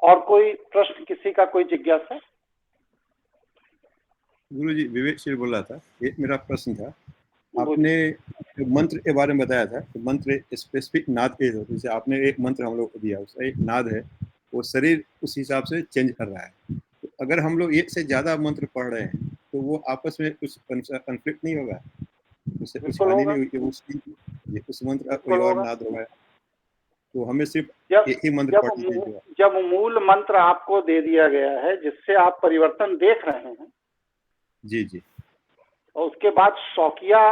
और कोई प्रश्न, किसी का कोई जिज्ञासा? गुरुजी, विवेक सिंह बोल रहा था। ये मेरा प्रश्न था, आपने मंत्र के बारे में बताया था कि मंत्र स्पेसिफिक नाद के, जैसे आपने एक मंत्र हम लोग को दिया, उसका एक नाद है, वो शरीर उस हिसाब से चेंज कर रहा है। तो अगर हम लोग एक से ज्यादा मंत्र पढ़ रहे हैं तो वो आपस में कुछ कन्फ्लिक्ट नहीं होगा, उससे कुछ हानि नहीं हुई, उस मंत्र का कोई और नाद होगा, तो हमें सिर्फ एक ही मंत्र पढ़ना चाहिए? जब मूल मंत्र आपको दे दिया गया है जिससे आप परिवर्तन देख रहे हैं, जी जी, और उसके बाद शौकिया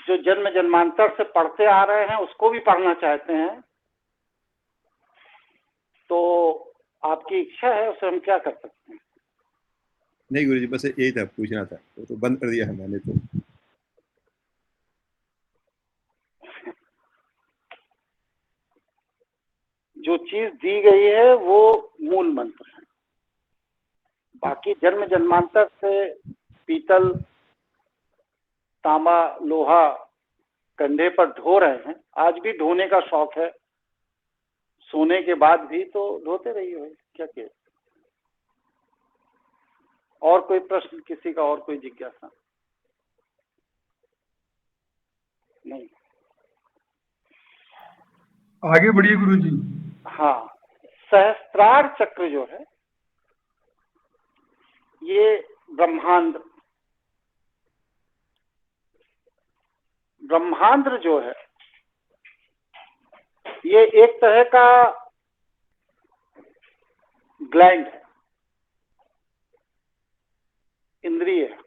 जो जन्म जन्मांतर से पढ़ते आ रहे हैं उसको भी पढ़ना चाहते हैं, तो आपकी इच्छा है, उसे हम क्या कर सकते हैं? नहीं गुरुजी, बस यही था, पूछना था, तो बंद कर दिया है मैंने तो। जो चीज दी गई है वो मूल मंत्र है, बाकी जन्म जन्मांतर से पीतल, तांबा, लोहा कंधे पर ढो रहे हैं, आज भी ढोने का शौक है, सोने के बाद भी तो ढोते रहिए भाई, क्या किया? और कोई प्रश्न, किसी का और कोई जिज्ञासा? नहीं, आगे बढ़िए गुरुजी। हाँ, सहस्त्रार चक्र जो है ये ब्रह्मांड जो है ये एक तरह का ग्लैंड है, इंद्रिय है,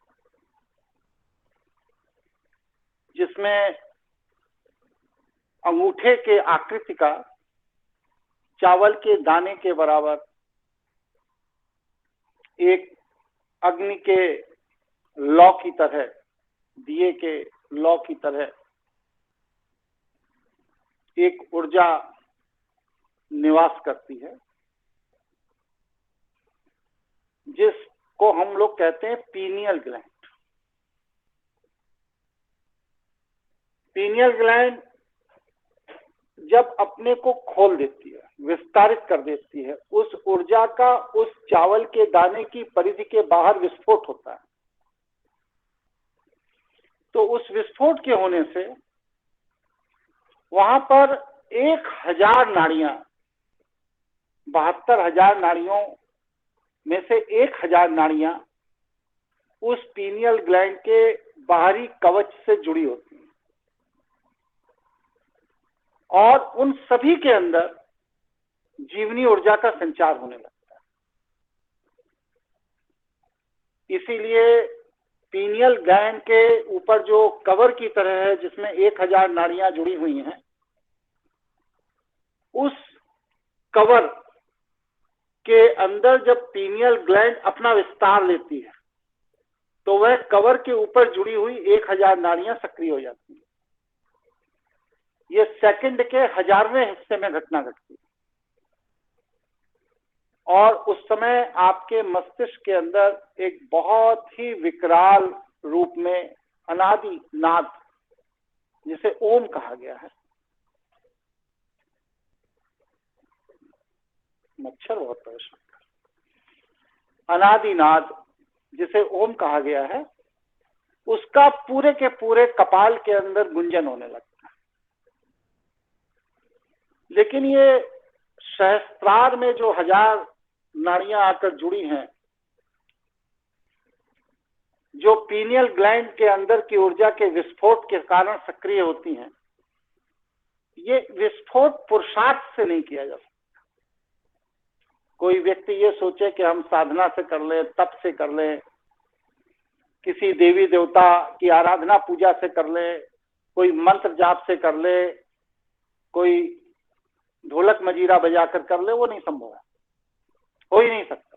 जिसमें अंगूठे के आकृति का चावल के दाने के बराबर एक अग्नि के लौ की तरह, दिए के लौ की तरह एक ऊर्जा निवास करती है, जिसको हम लोग कहते हैं पीनियल ग्लैंड। पीनियल ग्लैंड जब अपने को खोल देती है, विस्तारित कर देती है, उस ऊर्जा का उस चावल के दाने की परिधि के बाहर विस्फोट होता है। तो उस विस्फोट के होने से वहां पर 1000 नाड़ियां, 72,000 नाड़ियों में से 1000 नाड़ियां उस पीनियल ग्लैंड के बाहरी कवच से जुड़ी होती हैं, और उन सभी के अंदर जीवनी ऊर्जा का संचार होने लगता है। इसीलिए पीनियल ग्लैंड के ऊपर जो कवर की तरह है जिसमें 1000 नाड़ियां जुड़ी हुई हैं, उस कवर के अंदर जब पीनियल ग्लैंड अपना विस्तार लेती है तो वह कवर के ऊपर जुड़ी हुई 1000 नाड़ियां सक्रिय हो जाती हैं। ये सेकंड के 1000वें हिस्से में घटना घटती है, और उस समय आपके मस्तिष्क के अंदर एक बहुत ही विकराल रूप में अनादि नाद, जिसे ओम कहा गया है, मच्छर बहुत परेशान कर, अनादिनाद जिसे ओम कहा गया है, उसका पूरे के पूरे कपाल के अंदर गुंजन होने लगता है। लेकिन ये सहस्त्रार में जो 1000 नाड़ियां आकर जुड़ी हैं, जो पीनियल ग्लैंड के अंदर की ऊर्जा के विस्फोट के कारण सक्रिय होती हैं, ये विस्फोट पुरुषार्थ से नहीं किया जा सकता। कोई व्यक्ति ये सोचे कि हम साधना से कर लें, तप से कर लें, किसी देवी देवता की आराधना पूजा से कर ले, कोई मंत्र जाप से कर ले, कोई ढोलक मजीरा बजाकर कर ले, वो नहीं संभव है, हो ही नहीं सकता।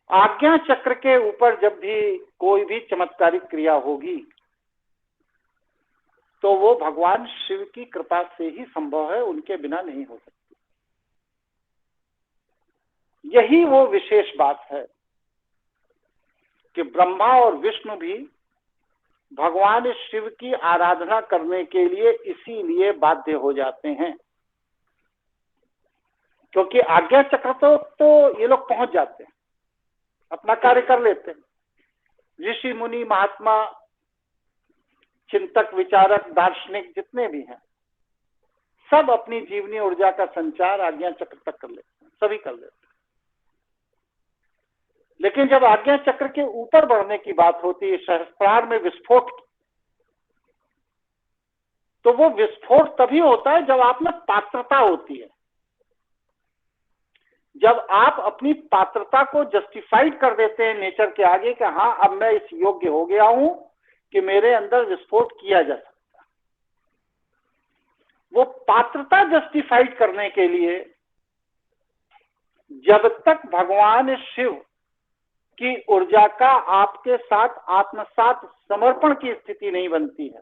आज्ञा चक्र के ऊपर जब भी कोई भी चमत्कारिक क्रिया होगी तो वो भगवान शिव की कृपा से ही संभव है, उनके बिना नहीं हो सकती। यही वो विशेष बात है कि ब्रह्मा और विष्णु भी भगवान शिव की आराधना करने के लिए इसीलिए बाध्य हो जाते हैं क्योंकि आज्ञा चक्र तो ये लोग पहुंच जाते हैं, अपना कार्य कर लेते हैं। ऋषि मुनि महात्मा चिंतक विचारक दार्शनिक जितने भी हैं सब अपनी जीवनी ऊर्जा का संचार आज्ञा चक्र तक कर लेते हैं, सभी कर लेते हैं। लेकिन जब आज्ञा चक्र के ऊपर बढ़ने की बात होती है, सहस्त्रार में विस्फोट की, तो वो विस्फोट तभी होता है जब आप में पात्रता होती है, जब आप अपनी पात्रता को जस्टिफाइड कर देते हैं नेचर के आगे कि हाँ अब मैं इस योग्य हो गया हूं कि मेरे अंदर विस्फोट किया जा सकता है। वो पात्रता जस्टिफाइड करने के लिए जब तक भगवान शिव की ऊर्जा का आपके साथ आत्मसात समर्पण की स्थिति नहीं बनती है,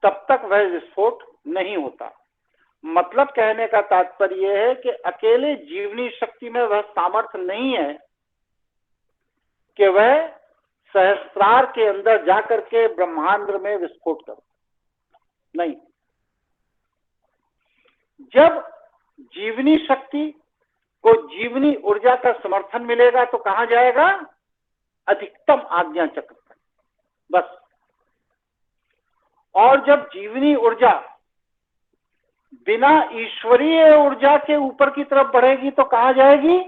तब तक वह विस्फोट नहीं होता। मतलब कहने का तात्पर्य यह है कि अकेले जीवनी शक्ति में वह सामर्थ्य नहीं है कि वह सहस्त्रार के अंदर जाकर के ब्रह्मांड में विस्फोट करे, नहीं। जब जीवनी शक्ति को जीवनी ऊर्जा का समर्थन मिलेगा तो कहां जाएगा? अधिकतम आज्ञा चक्र तक, बस। और जब जीवनी ऊर्जा बिना ईश्वरीय ऊर्जा के ऊपर की तरफ बढ़ेगी तो कहां जाएगी?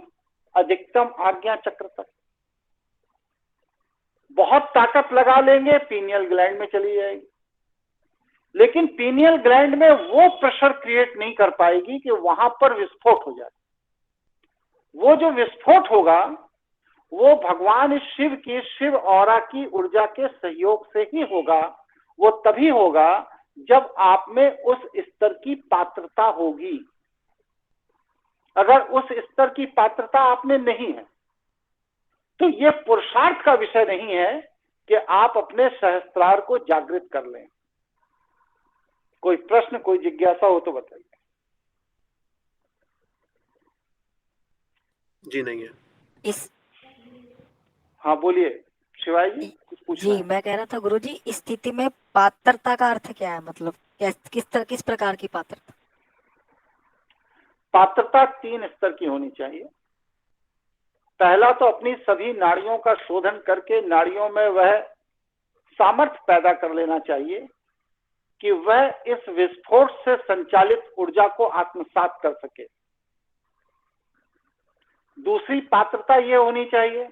अधिकतम आज्ञा चक्र तक। बहुत ताकत लगा लेंगे पीनियल ग्लैंड में चली जाएगी, लेकिन पीनियल ग्लैंड में वो प्रेशर क्रिएट नहीं कर पाएगी कि वहां पर विस्फोट हो जाए। वो जो विस्फोट होगा वो भगवान शिव की शिव ऑरा की ऊर्जा के सहयोग से ही होगा। वो तभी होगा जब आप में उस स्तर की पात्रता होगी। अगर उस स्तर की पात्रता आप में नहीं है तो ये पुरुषार्थ का विषय नहीं है कि आप अपने सहस्त्रार को जागृत कर लें। कोई प्रश्न, कोई जिज्ञासा हो तो बताइए। जी नहीं है। हाँ बोलिए शिवाय जी, कुछ पूछना जी, मैं कह रहा था गुरुजी, इस स्थिति में पात्रता का अर्थ क्या है? मतलब किस प्रकार की पात्रता? पात्रता 3 स्तर की होनी चाहिए। पहला तो अपनी सभी नाड़ियों का शोधन करके नाड़ियों में वह सामर्थ्य पैदा कर लेना चाहिए कि वह इस विस्फोट से संचालित ऊर्जा को आत्मसात कर सके। दूसरी पात्रता यह होनी चाहिए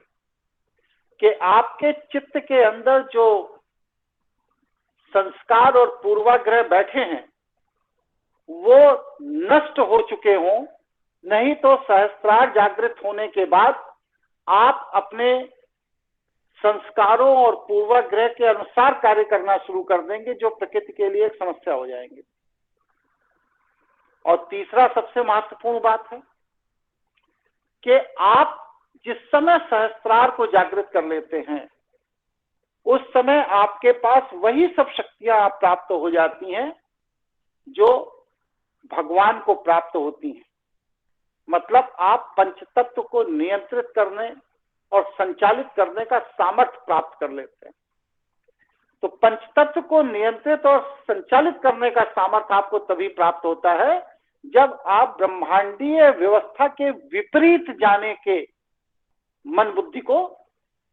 कि आपके चित्त के अंदर जो संस्कार और पूर्वाग्रह बैठे हैं वो नष्ट हो चुके हों, नहीं तो सहस्त्रार जागृत होने के बाद आप अपने संस्कारों और पूर्वाग्रह के अनुसार कार्य करना शुरू कर देंगे, जो प्रकृति के लिए एक समस्या हो जाएंगे। और तीसरा सबसे महत्वपूर्ण बात है कि आप जिस समय सहस्त्रार को जागृत कर लेते हैं उस समय आपके पास वही सब शक्तियां प्राप्त हो जाती हैं जो भगवान को प्राप्त होती हैं। मतलब आप पंचतत्व को नियंत्रित करने और संचालित करने का सामर्थ्य प्राप्त कर लेते हैं। तो पंचतत्व को नियंत्रित और संचालित करने का सामर्थ्य आपको तभी प्राप्त होता है जब आप ब्रह्मांडीय व्यवस्था के विपरीत जाने के मन बुद्धि को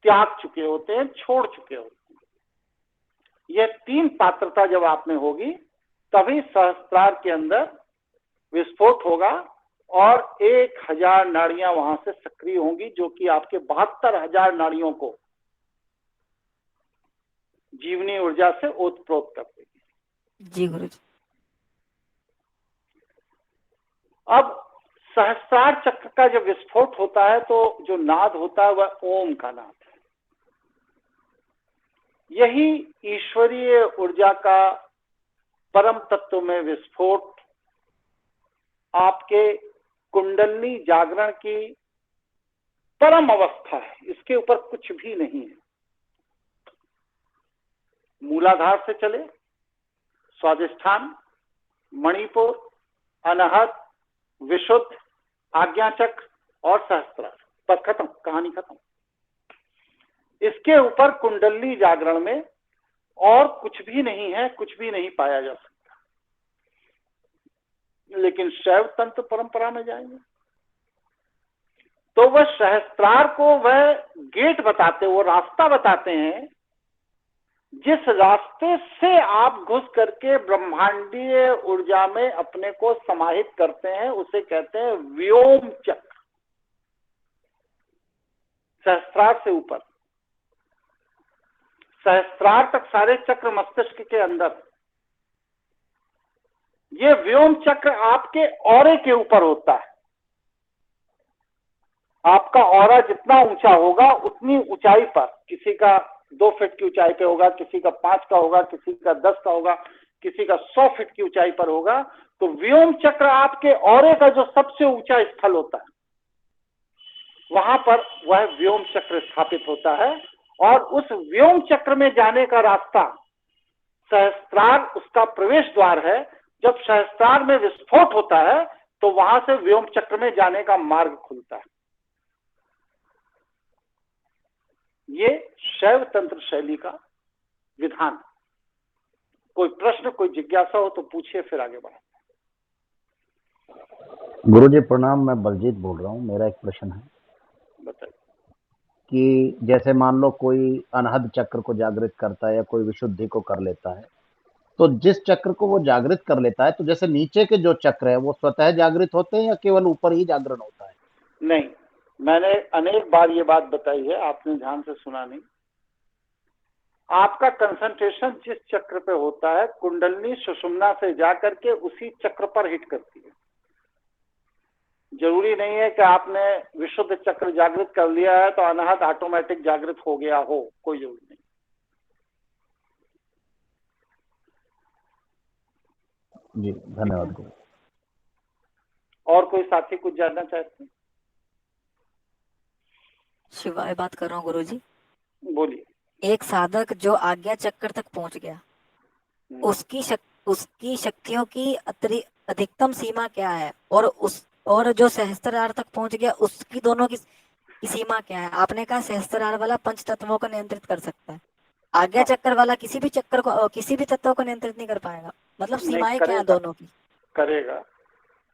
त्याग चुके होते हैं, छोड़ चुके होते हैं। यह 3 पात्रता जब आप में होगी तभी सहस्त्रार के अंदर विस्फोट होगा और 1000 नाड़ियां वहां से सक्रिय होंगी, जो कि आपके 72,000 नाड़ियों को जीवनी ऊर्जा से ओतप्रोत कर देगी। जी गुरुजी। अब सहस्त्रार चक्र का जब विस्फोट होता है तो जो नाद होता है वह ओम का नाद है। यही ईश्वरीय ऊर्जा का परम तत्व में विस्फोट आपके कुंडलनी जागरण की परम अवस्था है, इसके ऊपर कुछ भी नहीं है। मूलाधार से चले, स्वादिष्ठान, मणिपुर, अनाहत, विशुद्ध, आज्ञाचक्र और सहस्त्रार, पर खत्म, कहानी खत्म। इसके ऊपर कुंडली जागरण में और कुछ भी नहीं है, कुछ भी नहीं पाया जा सकता। लेकिन शैव तंत्र परंपरा में जाएंगे तो वह सहस्त्रार को वह गेट बताते, वो रास्ता बताते हैं जिस रास्ते से आप घुस करके ब्रह्मांडीय ऊर्जा में अपने को समाहित करते हैं, उसे कहते हैं व्योम चक्र। सहस्त्रार से ऊपर, सहस्त्रार तक सारे चक्र मस्तिष्क के अंदर। ये व्योम चक्र आपके ऑरे के ऊपर होता है। आपका ऑरा जितना ऊंचा होगा उतनी ऊंचाई पर, किसी का 2 फीट की ऊंचाई पे होगा, किसी का 5 का होगा, किसी का 10 का होगा, किसी का 100 फीट की ऊंचाई पर होगा। तो व्योम चक्र आपके ऑरे का जो सबसे ऊंचा स्थल होता है, वहां पर वह व्योम चक्र स्थापित होता है। और उस व्योम चक्र में जाने का रास्ता सहस्त्रार उसका प्रवेश द्वार है। जब सहस्त्रार में विस्फोट होता है तो वहां से व्योम चक्र में जाने का मार्ग खुलता है। ये शैव तंत्र शैली का विधान। कोई प्रश्न, कोई जिज्ञासा हो तो पूछिए, फिर आगे बढ़े। गुरुजी प्रणाम, मैं बलजीत बोल रहा हूँ। मेरा एक प्रश्न है बताइए। कि जैसे मान लो कोई अनहद चक्र को जागृत करता है या कोई विशुद्धि को कर लेता है, तो जिस चक्र को वो जागृत कर लेता है, तो जैसे नीचे के जो चक्र है वो स्वतः जागृत होते हैं या केवल ऊपर ही जागरण होता है? नहीं, मैंने अनेक बार ये बात बताई है, आपने ध्यान से सुना नहीं। आपका कंसंट्रेशन जिस चक्र पे होता है, कुंडलनी सुषुम्ना से जाकर के उसी चक्र पर हिट करती है। जरूरी नहीं है कि आपने विशुद्ध चक्र जागृत कर लिया है तो अनहद ऑटोमेटिक जागृत हो गया हो, कोई जरूरी नहीं। जी धन्यवाद गुरु। और कोई साथी कुछ जानना चाहते हैं? शिवाय बात कर रहा हूँ गुरुजी। बोलिए। एक साधक जो आज्ञा चक्र तक पहुंच गया, उसकी शक्तियों की अधिकतम सीमा क्या है? और जो सहस्त्रार तक पहुंच गया उसकी दोनों की सीमा क्या है? आपने कहा सहस्त्रार वाला पंच तत्वों को नियंत्रित कर सकता है, आज्ञा चक्र वाला किसी भी चक्र को, किसी भी तत्व को नियंत्रित नहीं कर पाएगा। मतलब सीमाएं क्या है दोनों की? करेगा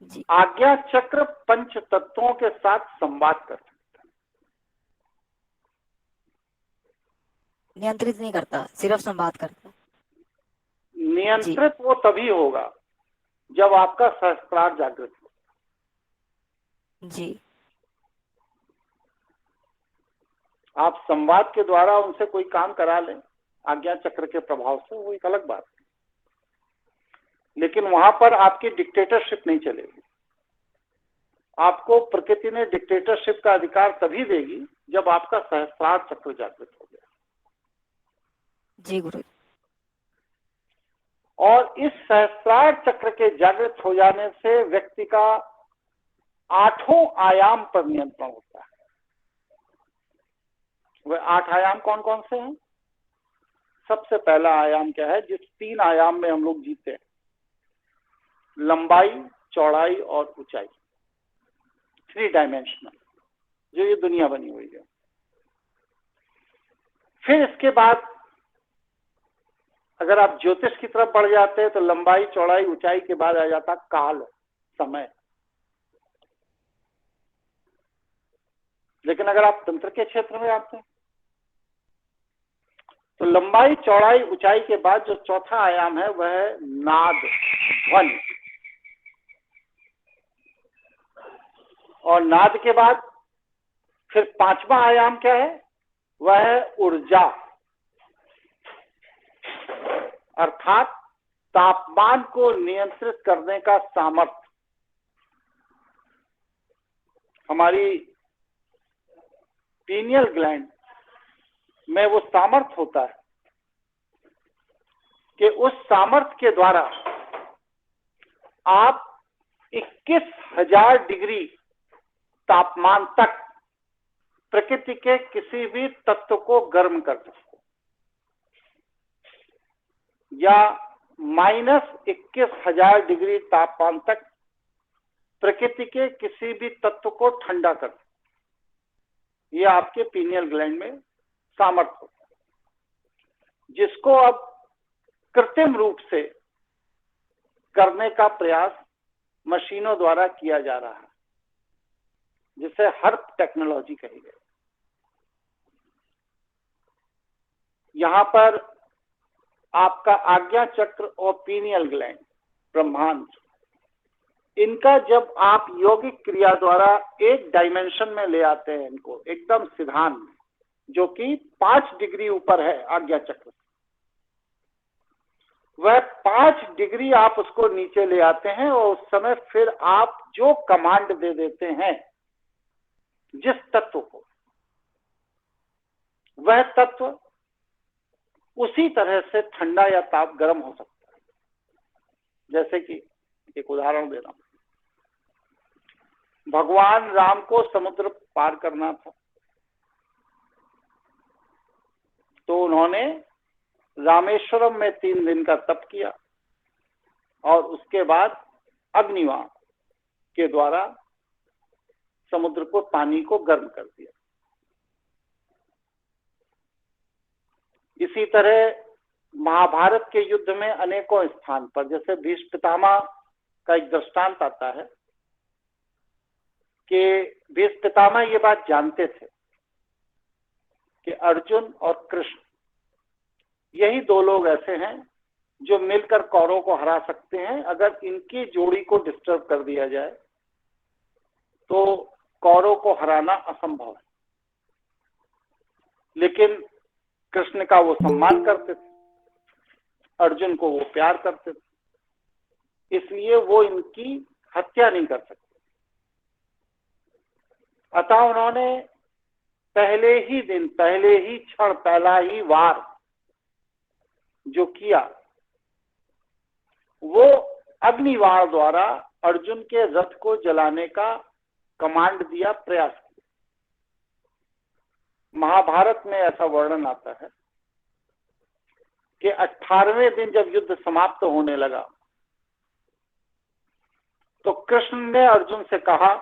जी। आज्ञा चक्र पंच तत्वों के साथ संवाद कर सकता है, नियंत्रित नहीं करता, सिर्फ संवाद करता है। नियंत्रित वो तभी होगा जब आपका सहस्त्रार जागृत हो। जी। आप संवाद के द्वारा उनसे कोई काम करा लें आज्ञा चक्र के प्रभाव से, वो एक अलग बात है, लेकिन वहां पर आपकी डिक्टेटरशिप नहीं चलेगी। आपको प्रकृति ने डिक्टेटरशिप का अधिकार तभी देगी जब आपका सहस्त्रार चक्र जागृत हो गया। जी गुरु। और इस सहस्त्रार चक्र के जागृत हो जाने से व्यक्ति का 8 आयाम पर नियंत्रण होता है। वह 8 आयाम कौन कौन से हैं? सबसे पहला आयाम क्या है, जिस 3 आयाम में हम लोग जीते हैं? लंबाई, चौड़ाई और ऊंचाई, 3 डायमेंशनल, जो ये दुनिया बनी हुई है। फिर इसके बाद अगर आप ज्योतिष की तरफ बढ़ जाते हैं तो लंबाई, चौड़ाई, ऊंचाई के बाद आ जाता काल, समय। लेकिन अगर आप तंत्र के क्षेत्र में आते हैं तो लंबाई, चौड़ाई, ऊंचाई के बाद जो चौथा आयाम है वह है नाद, ध्वनि। और नाद के बाद फिर 5वां आयाम क्या है? वह है ऊर्जा, अर्थात तापमान को नियंत्रित करने का सामर्थ्य। हमारी पीनियल ग्लैंड में वो सामर्थ्य होता है कि उस सामर्थ्य के द्वारा आप 21,000 डिग्री तापमान तक प्रकृति के किसी भी तत्व को गर्म कर सकते, या -21,000 डिग्री तापमान तक प्रकृति के किसी भी तत्व को ठंडा कर सकते। यह आपके पीनियल ग्लैंड में सामर्थ्य होता है, जिसको अब कृत्रिम रूप से करने का प्रयास मशीनों द्वारा किया जा रहा है, जिसे हर्प टेक्नोलॉजी कही गई। यहां पर आपका आज्ञा चक्र और पीनियल ग्लैंड, ब्रह्मांड, इनका जब आप यौगिक क्रिया द्वारा एक डायमेंशन में ले आते हैं, इनको एकदम सिद्धांत में, जो कि 5 डिग्री ऊपर है आज्ञा चक्र, वह 5 डिग्री आप उसको नीचे ले आते हैं और उस समय फिर आप जो कमांड दे देते हैं जिस तत्व को, वह तत्व उसी तरह से ठंडा या ताप गर्म हो सकता है। जैसे कि एक उदाहरण दे रहा हूं, भगवान राम को समुद्र पार करना था, तो उन्होंने रामेश्वरम में 3 दिन का तप किया और उसके बाद अग्निवाण के द्वारा समुद्र को, पानी को गर्म कर दिया। इसी तरह महाभारत के युद्ध में अनेकों स्थान पर, जैसे भीष्म पितामह का एक दृष्टांत आता है कि भीष्म पितामह ये बात जानते थे कि अर्जुन और कृष्ण, यही 2 लोग ऐसे हैं जो मिलकर कौरवों को हरा सकते हैं। अगर इनकी जोड़ी को डिस्टर्ब कर दिया जाए तो कौरवों को हराना असंभव है। लेकिन कृष्ण का वो सम्मान करते थे, अर्जुन को वो प्यार करते थे, इसलिए वो इनकी हत्या नहीं कर सकते। अतः उन्होंने पहले ही दिन, पहले ही क्षण, पहला ही वार जो किया, वो अग्निवाण द्वारा अर्जुन के रथ को जलाने का कमांड दिया, प्रयास किया। महाभारत में ऐसा वर्णन आता है कि 18वें दिन जब युद्ध समाप्त होने लगा तो कृष्ण ने अर्जुन से कहा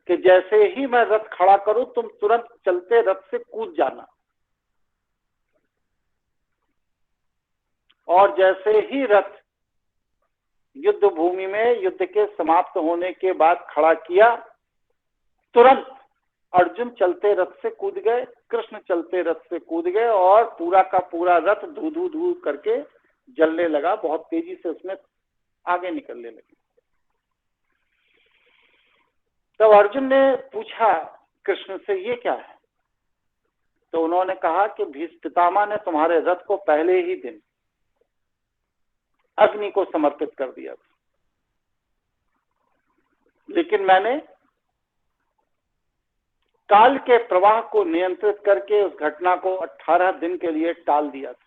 कि जैसे ही मैं रथ खड़ा करूं तुम तुरंत चलते रथ से कूद जाना, और जैसे ही रथ युद्ध भूमि में युद्ध के समाप्त होने के बाद खड़ा किया, तुरंत अर्जुन चलते रथ से कूद गए, कृष्ण चलते रथ से कूद गए और पूरा का पूरा रथ धू धू धू करके जलने लगा। बहुत तेजी से उसमें आगे निकलने लगे। तब अर्जुन ने पूछा कृष्ण से, ये क्या है? तो उन्होंने कहा कि भीष्म पितामह ने तुम्हारे रथ को पहले ही दिन अग्नि को समर्पित कर दिया था, लेकिन मैंने काल के प्रवाह को नियंत्रित करके उस घटना को 18 दिन के लिए टाल दिया था,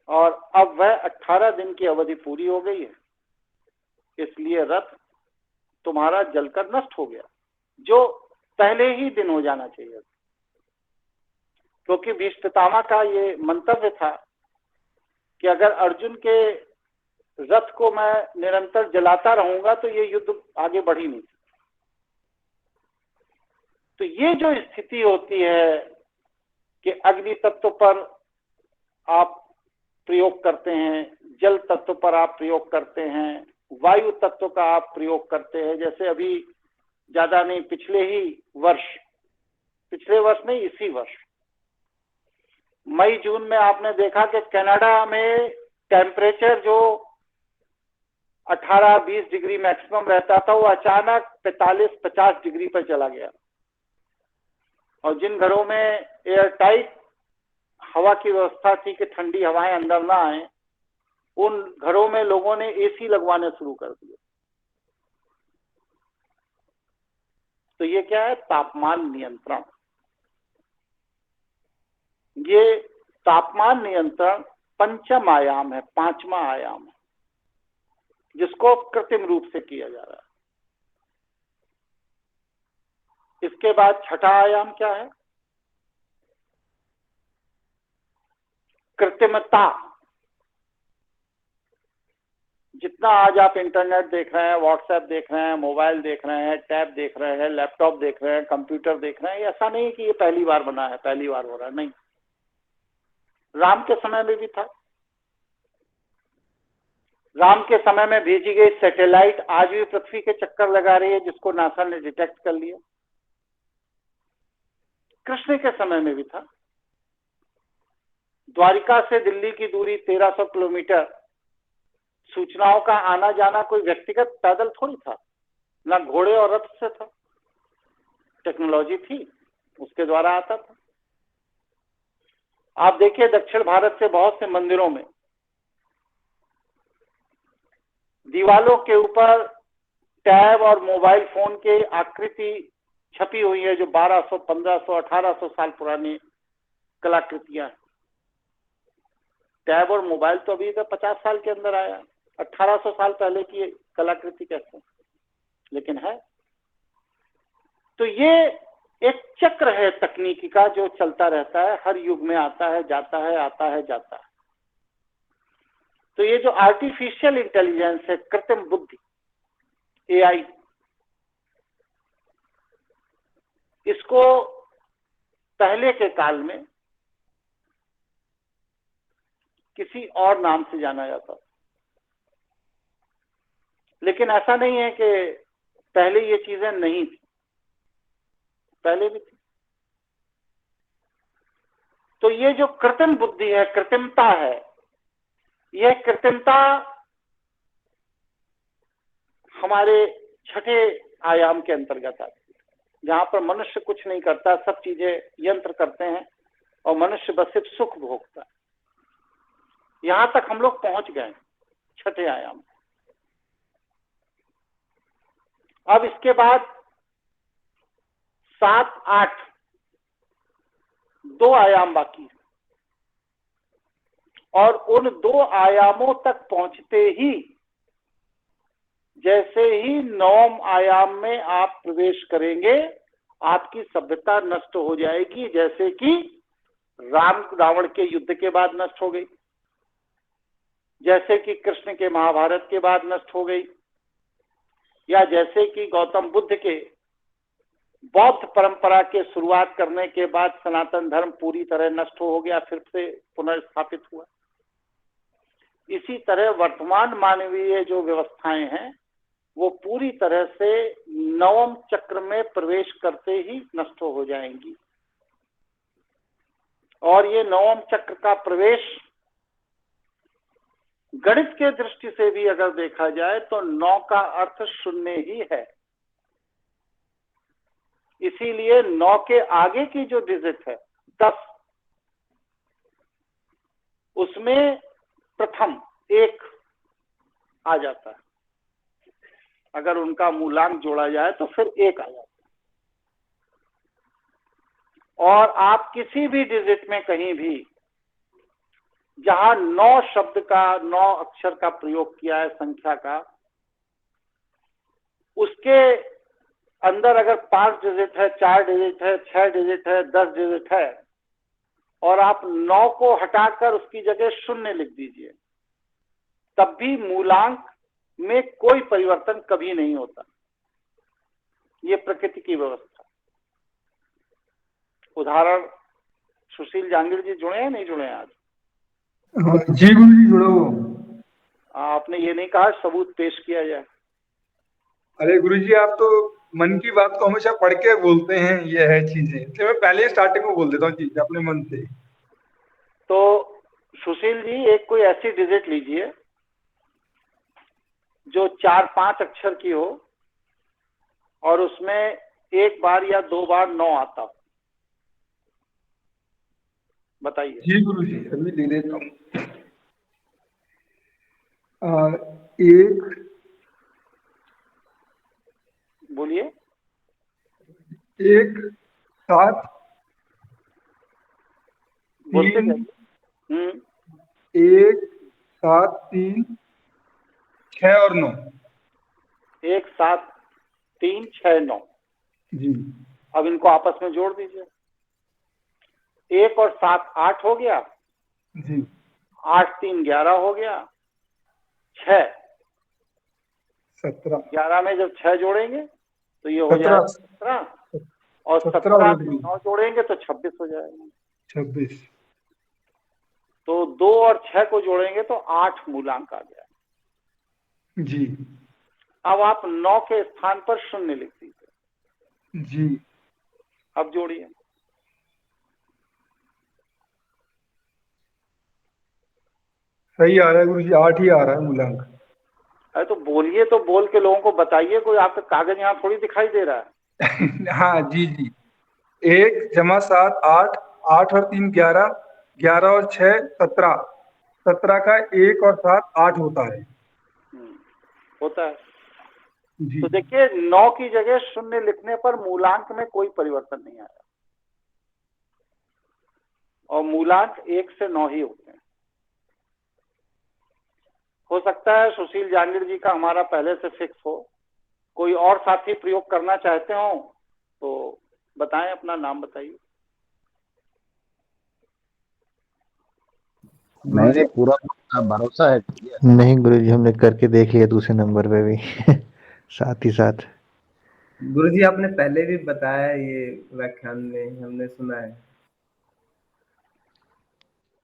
और अब वह 18 दिन की अवधि पूरी हो गई है, इसलिए रथ तुम्हारा जलकर नष्ट हो गया, जो पहले ही दिन हो जाना चाहिए। क्योंकि भीष्म पितामह का ये मंतव्य था कि अगर अर्जुन के रथ को मैं निरंतर जलाता रहूंगा तो ये युद्ध आगे बढ़ ही नहीं सकता। तो ये जो स्थिति होती है कि अग्नि तत्व पर आप प्रयोग करते हैं, जल तत्व पर आप प्रयोग करते हैं, वायु तत्व का आप प्रयोग करते हैं। जैसे अभी ज्यादा नहीं, पिछले वर्ष नहीं, इसी वर्ष मई जून में आपने देखा कि कनाडा में टेम्परेचर जो 18-20 डिग्री मैक्सिमम रहता था, वो अचानक 45-50 डिग्री पर चला गया, और जिन घरों में एयर टाइट हवा की व्यवस्था थी कि ठंडी हवाएं अंदर ना आए, उन घरों में लोगों ने एसी लगवाने शुरू कर दिए। तो ये क्या है? तापमान नियंत्रण। ये तापमान नियंत्रण पंचम आयाम है, 5वां आयाम है, जिसको कृत्रिम रूप से किया जा रहा है। इसके बाद 6ठा आयाम क्या है? कृत्रिमता। जितना आज आप इंटरनेट देख रहे हैं, व्हाट्सएप देख रहे हैं, मोबाइल देख रहे हैं, टैब देख रहे हैं, लैपटॉप देख रहे हैं, कंप्यूटर देख रहे हैं, ऐसा नहीं कि ये पहली बार बना है, पहली बार हो रहा है, नहीं। राम के समय में भी था। राम के समय में भेजी गई सैटेलाइट आज भी पृथ्वी के चक्कर लगा रही है, जिसको नासा ने डिटेक्ट कर लिया। कृष्ण के समय में भी था। द्वारिका से दिल्ली की दूरी 1300 किलोमीटर। सूचनाओं का आना जाना कोई व्यक्तिगत पैदल थोड़ी था, ना घोड़े और रथ से था। टेक्नोलॉजी थी, उसके द्वारा आता था। आप देखिए दक्षिण भारत से बहुत से मंदिरों में दीवालों के ऊपर टैब और मोबाइल फोन के आकृति छपी हुई है, जो 1200, 1500, 1800 साल पुरानी कलाकृतियां हैं। टैब और मोबाइल तो अभी 50 साल के अंदर आया, 1800 साल पहले की कलाकृति कैसे, लेकिन है। तो ये एक चक्र है तकनीकी का, जो चलता रहता है, हर युग में आता है, जाता है, आता है, जाता है। तो ये जो आर्टिफिशियल इंटेलिजेंस है, कृत्रिम बुद्धि, एआई, इसको पहले के काल में किसी और नाम से जाना जाता था। लेकिन ऐसा नहीं है कि पहले ये चीजें नहीं थी, पहले भी थी। तो ये जो कृत्रिम बुद्धि है, कृत्रिमता है, यह कृत्रिमता हमारे छठे आयाम के अंतर्गत आती है, जहां पर मनुष्य कुछ नहीं करता, सब चीजें यंत्र करते हैं और मनुष्य बस सिर्फ सुख भोगता है। यहां तक हम लोग पहुंच गए छठे आयाम। अब इसके बाद 7, 8 2 आयाम बाकी है, और उन 2 आयामों तक पहुंचते ही, जैसे ही 9वें आयाम में आप प्रवेश करेंगे, आपकी सभ्यता नष्ट हो जाएगी, जैसे कि राम रावण के युद्ध के बाद नष्ट हो गई, जैसे कि कृष्ण के महाभारत के बाद नष्ट हो गई, या जैसे कि गौतम बुद्ध के बौद्ध परंपरा के शुरुआत करने के बाद सनातन धर्म पूरी तरह नष्ट हो गया, फिर से पुनर्स्थापित हुआ। इसी तरह वर्तमान मानवीय जो व्यवस्थाएं हैं, वो पूरी तरह से 9वें चक्र में प्रवेश करते ही नष्ट हो जाएंगी। और ये 9वें चक्र का प्रवेश गणित के दृष्टि से भी अगर देखा जाए तो 9 का अर्थ 0 ही है। इसीलिए 9 के आगे की जो डिजिट है 10, उसमें प्रथम 1 आ जाता है। अगर उनका मूलांक जोड़ा जाए तो फिर 1 आ जाता है। और आप किसी भी डिजिट में कहीं भी जहां 9 शब्द का, 9 अक्षर का प्रयोग किया है संख्या का, उसके अंदर अगर 5 डिजिट है, 4 डिजिट है, 6 डिजिट है, 10 डिजिट है, और आप 9 को हटाकर उसकी जगह 0 लिख दीजिए, तब भी मूलांक में कोई परिवर्तन कभी नहीं होता। ये प्रकृति की व्यवस्था। उदाहरण, सुशील जांगिड़ जी जुड़े हैं, नहीं जुड़े हैं आज? जी गुरु जी, जुड़ा हुआ। आपने ये नहीं कहा सबूत पेश किया जाए? अरे गुरु जी, आप तो मन की बात को हमेशा पढ़ के बोलते हैं, ये है चीजें, तो मैं पहले स्टार्टिंग में बोल देता हूँ चीजें अपने मन से। तो सुशील जी, एक कोई ऐसी डिजिट लीजिए जो 4-5 अक्षर की हो और उसमें 1 बार या 2 बार 9 आता हो। बताइए। जी गुरु जी, अभी ले लेता हूँ। 1, बोलिए। 1, 7, बोलते 3, जाइए। 1, 7, 3, 6 और 9। 1, 7, 3, 6, 9 जी। अब इनको आपस में जोड़ दीजिए। 1 और 7 8 हो गया जी। 8, 3, 11 हो गया। 6 17। 11 में जब 6 जोड़ेंगे तो ये हो जाएगा 17, और 17 में 9 जोड़ेंगे तो 26 हो जाएगा। 26। तो 2 और 6 को जोड़ेंगे तो 8 मूलांक आ गया। जी अब आप 9 के स्थान पर 0 लिख दीजिए। जी अब जोड़िए। सही आ रहा है गुरुजी, 8 ही आ रहा है मूलांक। अरे तो बोलिए, तो बोल के लोगों को बताइए, कोई आपका कागज यहाँ थोड़ी दिखाई दे रहा है। हाँ जी जी, 1 + 7 8, 8 और 3 11, 11 और 6 17, 17 का 1 और 7 8 होता है। होता है। जी तो देखिए 9 की जगह 0 लिखने पर मूलांक में कोई परिवर्तन नहीं आया, और मूलांक 1 से 9 ही होते हैं। हो सकता है सुशील जांगिड़ जी का हमारा पहले से फिक्स हो, कोई और साथी प्रयोग करना चाहते हो तो बताएं, अपना नाम बताइए। मैंने पूरा भरोसा है। नहीं गुरुजी, हमने करके देख लिया दूसरे नंबर पे भी साथ ही साथ। गुरुजी आपने पहले भी बताया, ये व्याख्यान में हमने सुना है।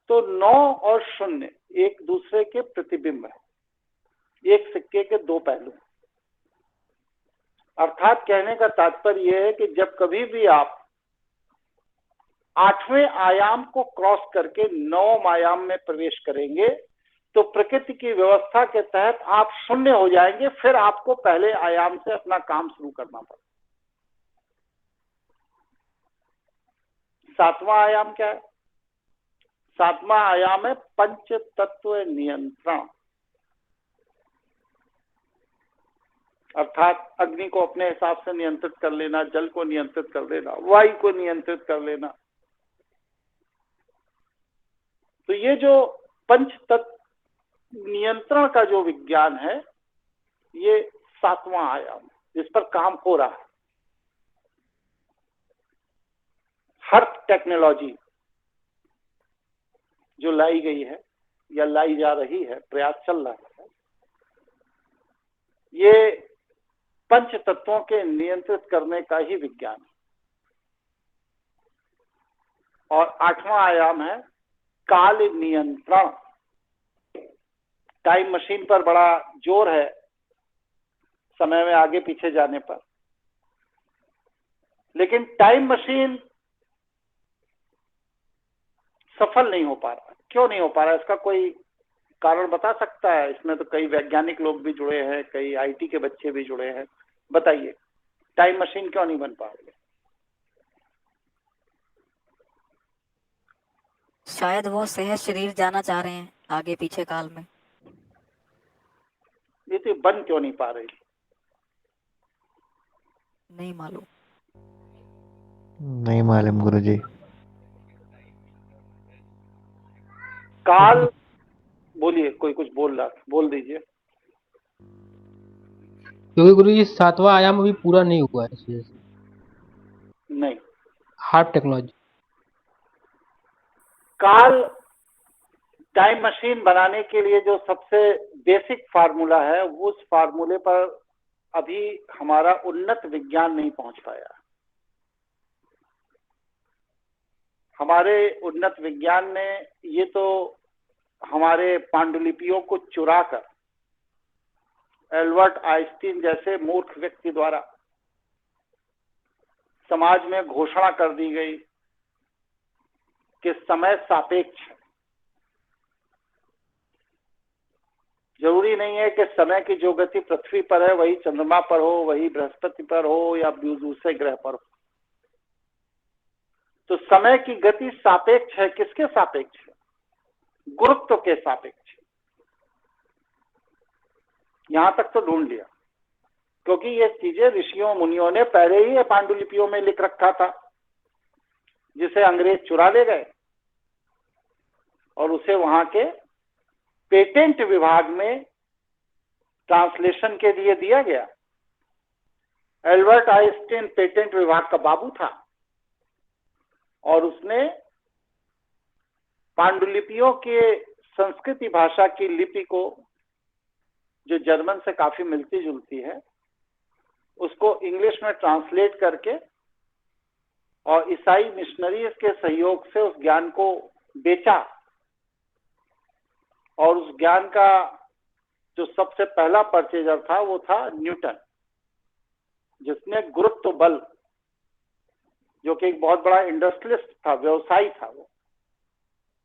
तो 9 और 0 एक दूसरे के प्रतिबिंब है, एक सिक्के के दो पहलू। अर्थात कहने का तात्पर्य यह है कि जब कभी भी आप 8वें आयाम को क्रॉस करके 9वें आयाम में प्रवेश करेंगे तो प्रकृति की व्यवस्था के तहत आप 0 हो जाएंगे, फिर आपको पहले आयाम से अपना काम शुरू करना पड़ेगा। 7वां आयाम क्या है? 7वां आयाम है पंच तत्व नियंत्रण। अर्थात अग्नि को अपने हिसाब से नियंत्रित कर लेना, जल को नियंत्रित कर लेना, वायु को नियंत्रित कर लेना। तो ये जो पंच तत्व नियंत्रण का जो विज्ञान है, ये 7वां आयाम है जिस पर काम हो रहा है। हर टेक्नोलॉजी जो लाई गई है या लाई जा रही है, प्रयास चल रहा है, ये पंच तत्वों के नियंत्रित करने का ही विज्ञान है। और 8वां आयाम है काल नियंत्रण। टाइम मशीन पर बड़ा जोर है समय में आगे पीछे जाने पर, लेकिन टाइम मशीन सफल नहीं हो पा रहा। क्यों नहीं हो पा रहा? इसका कोई कारण बता सकता है? इसमें तो कई वैज्ञानिक लोग भी जुड़े हैं, कई आईटी के बच्चे भी जुड़े हैं। बताइए, टाइम मशीन क्यों नहीं बन पा रही है? शायद वो सहज शरीर जाना चाह रहे हैं आगे पीछे काल में। ये तो बन क्यों नहीं पा रही? नहीं मालूम। नहीं मालूम गुरुजी। काल, बोलिए, कोई कुछ बोल रहा, बोल दीजिए। क्योंकि गुरुजी 7वां आयाम अभी पूरा नहीं हुआ है, इसलिए नहीं, हार्ड टेक्नोलॉजी। काल टाइम मशीन बनाने के लिए जो सबसे बेसिक फार्मूला है, उस फार्मूले पर अभी हमारा उन्नत विज्ञान नहीं पहुंच पाया। हमारे उन्नत विज्ञान ने ये तो हमारे पांडुलिपियों को चुराकर एल्बर्ट आइंस्टीन जैसे मूर्ख व्यक्ति द्वारा समाज में घोषणा कर दी गई कि समय सापेक्ष है। जरूरी नहीं है कि समय की जो गति पृथ्वी पर है वही चंद्रमा पर हो, वही बृहस्पति पर हो या दूसरे ग्रह पर हो। तो समय की गति सापेक्ष है। किसके सापेक्ष है? गुरुत्व के सापेक्ष। यहां तक तो ढूंढ लिया, क्योंकि ये चीजें ऋषियों मुनियों ने पहले ही पांडुलिपियों में लिख रखा था, जिसे अंग्रेज चुरा ले गए और उसे वहां के पेटेंट विभाग में ट्रांसलेशन के लिए दिया गया। एल्बर्ट आइंस्टीन पेटेंट विभाग का बाबू था और उसने पांडुलिपियों के संस्कृति भाषा की लिपि को, जो जर्मन से काफी मिलती जुलती है, उसको इंग्लिश में ट्रांसलेट करके और ईसाई मिशनरीज के सहयोग से उस ज्ञान को बेचा और उस ज्ञान का जो सबसे पहला परचेजर था वो था न्यूटन, जिसने गुरुत्व बल, जो कि एक बहुत बड़ा इंडस्ट्रियलिस्ट था, व्यवसायी था वो,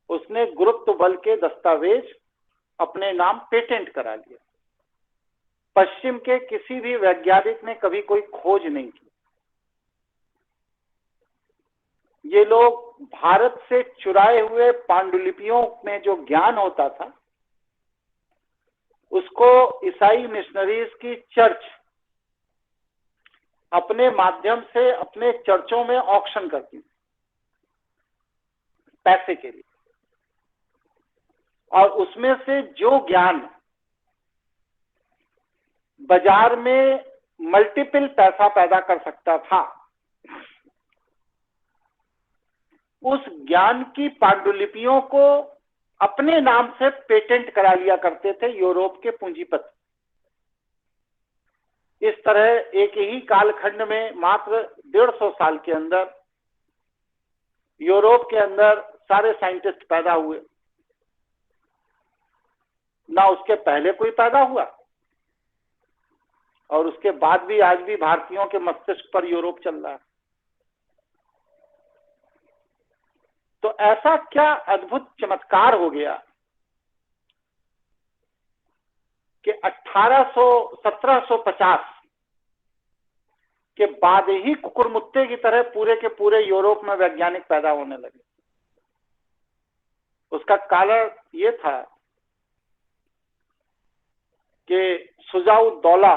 उसने गुरुत्व बल के दस्तावेज अपने नाम पेटेंट करा लिया। पश्चिम के किसी भी वैज्ञानिक ने कभी कोई खोज नहीं की। ये लोग भारत से चुराए हुए पांडुलिपियों में जो ज्ञान होता था उसको ईसाई मिशनरीज की चर्च अपने माध्यम से अपने चर्चों में ऑक्शन करती थी पैसे के लिए, और उसमें से जो ज्ञान बाजार में मल्टीपल पैसा पैदा कर सकता था, उस ज्ञान की पांडुलिपियों को अपने नाम से पेटेंट करा लिया करते थे यूरोप के पूंजीपति। इस तरह एक ही कालखंड में मात्र 150 साल के अंदर यूरोप के अंदर सारे साइंटिस्ट पैदा हुए। ना उसके पहले कोई पैदा हुआ और उसके बाद भी आज भी भारतीयों के मस्तिष्क पर यूरोप चल रहा है। तो ऐसा क्या अद्भुत चमत्कार हो गया कि 1750 के बाद ही कुकुरमुत्ते की तरह पूरे के पूरे यूरोप में वैज्ञानिक पैदा होने लगे। उसका कारण ये था कि शुजाउद्दौला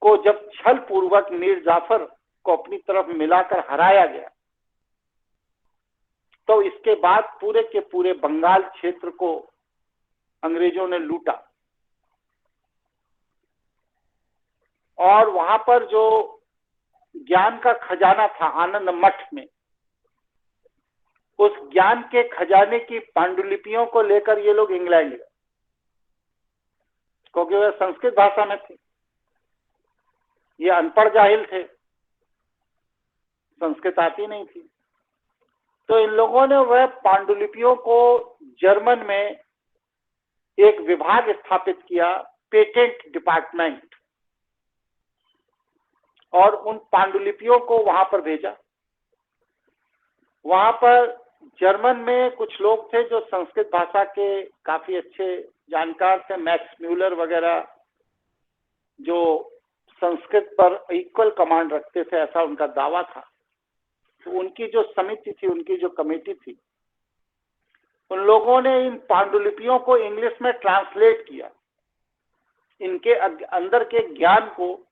को जब छल पूर्वक मीर जाफर को अपनी तरफ मिलाकर हराया गया, तो इसके बाद पूरे के पूरे बंगाल क्षेत्र को अंग्रेजों ने लूटा और वहां पर जो ज्ञान का खजाना था आनंद मठ में, उस ज्ञान के खजाने की पांडुलिपियों को लेकर ये लोग इंग्लैंड गए, क्योंकि वे संस्कृत भाषा में थे। ये अनपढ़ जाहिल थे, संस्कृत आती नहीं थी। तो इन लोगों ने वह पांडुलिपियों को जर्मन में एक विभाग स्थापित किया, पेटेंट डिपार्टमेंट, और उन पांडुलिपियों को वहां पर भेजा। वहां पर जर्मन में कुछ लोग थे जो संस्कृत भाषा के काफी अच्छे जानकार थे, मैक्स म्यूलर वगैरह, जो संस्कृत पर इक्वल कमांड रखते थे, ऐसा उनका दावा था। तो उनकी जो समिति थी, उनकी जो कमेटी थी, उन लोगों ने इन पांडुलिपियों को इंग्लिश में ट्रांसलेट किया, इनके अंदर के ज्ञान को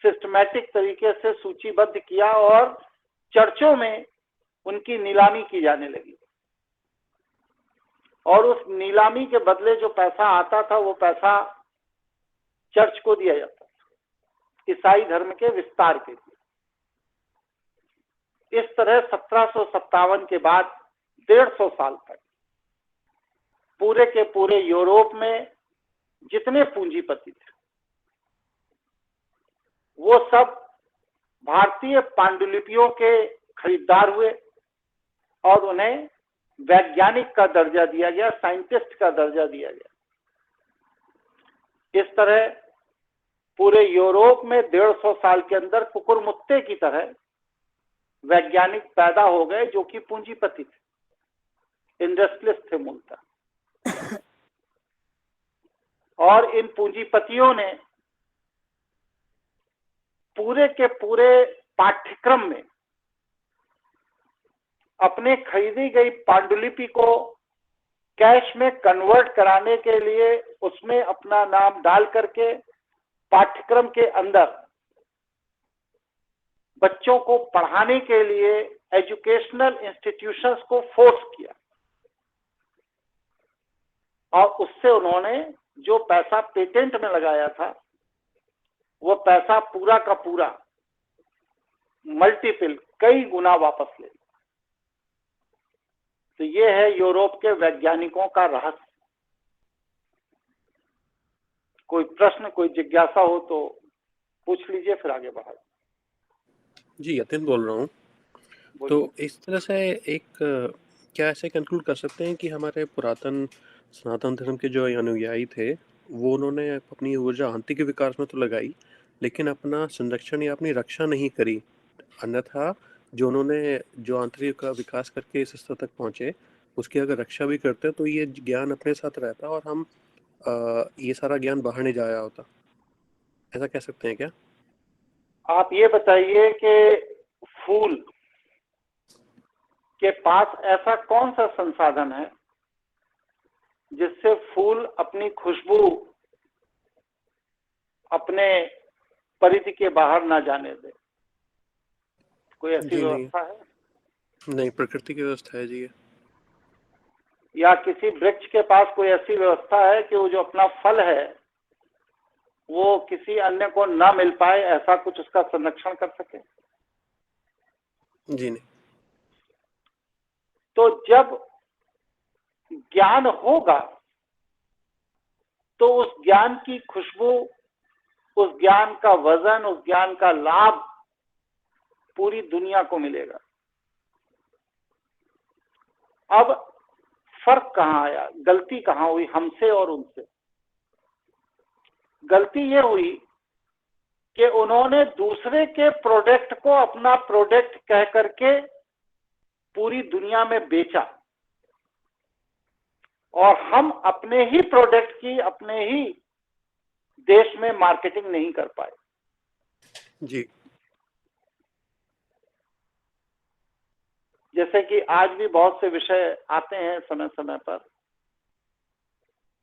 सिस्टमैटिक तरीके से सूचीबद्ध किया और चर्चों में उनकी नीलामी की जाने लगी। और उस नीलामी के बदले जो पैसा आता था वो पैसा चर्च को दिया जाता था, ईसाई धर्म के विस्तार के लिए। इस तरह 1757 के बाद 150 साल तक पूरे के पूरे यूरोप में जितने पूंजीपति थे वो सब भारतीय पांडुलिपियों के खरीदार हुए और उन्हें वैज्ञानिक का दर्जा दिया गया, साइंटिस्ट का दर्जा दिया गया। इस तरह पूरे यूरोप में 150 साल के अंदर कुकुरमुत्ते की तरह वैज्ञानिक पैदा हो गए जो कि पूंजीपति थे, इंडस्ट्रियलिस्ट थे मूलतः। और इन पूंजीपतियों ने पूरे के पूरे पाठ्यक्रम में अपने खरीदी गई पांडुलिपि को कैश में कन्वर्ट कराने के लिए उसमें अपना नाम डाल करके पाठ्यक्रम के अंदर बच्चों को पढ़ाने के लिए एजुकेशनल इंस्टीट्यूशंस को फोर्स किया। और उससे उन्होंने जो पैसा पेटेंट में लगाया था वो पैसा पूरा का पूरा मल्टीपल कई गुना वापस ले। तो ये है यूरोप के वैज्ञानिकों का रहस्य। कोई प्रश्न, कोई जिज्ञासा हो तो पूछ लीजिए, फिर आगे बढ़ा। जी, यतिन बोल रहा हूँ। तो इस तरह से एक क्या ऐसे कंक्लूड कर सकते हैं कि हमारे पुरातन सनातन धर्म के जो अनुयायी थे वो उन्होंने अपनी ऊर्जा आंतरिक विकास में तो लगाई, लेकिन अपना संरक्षण या अपनी रक्षा नहीं करी। अन्यथा जो उन्होंने जो आंतरिक का विकास करके इस स्तर तक पहुंचे, उसकी अगर रक्षा भी करते तो ये ज्ञान अपने साथ रहता और हम ये सारा ज्ञान बाहर नहीं जाया होता। ऐसा कह सकते हैं क्या? आप ये बताइए कि फूल के पास ऐसा कौन सा संसाधन है जिससे फूल अपनी खुशबू अपने परिधि के बाहर ना जाने दे? कोई ऐसी जी नहीं, व्यवस्था है? नहीं, प्रकृति की व्यवस्था है जी ये। या किसी वृक्ष के पास कोई ऐसी व्यवस्था है कि वो जो अपना फल है वो किसी अन्य को ना मिल पाए, ऐसा कुछ उसका संरक्षण कर सके? जी नहीं। तो जब ज्ञान होगा तो उस ज्ञान की खुशबू, उस ज्ञान का वजन, उस ज्ञान का लाभ पूरी दुनिया को मिलेगा। अब फर्क कहां आया, गलती कहां हुई हमसे और उनसे? गलती ये हुई कि उन्होंने दूसरे के प्रोडक्ट को अपना प्रोडक्ट कह करके पूरी दुनिया में बेचा और हम अपने ही प्रोडक्ट की अपने ही देश में मार्केटिंग नहीं कर पाए। जी। जैसे कि आज भी बहुत से विषय आते हैं समय समय पर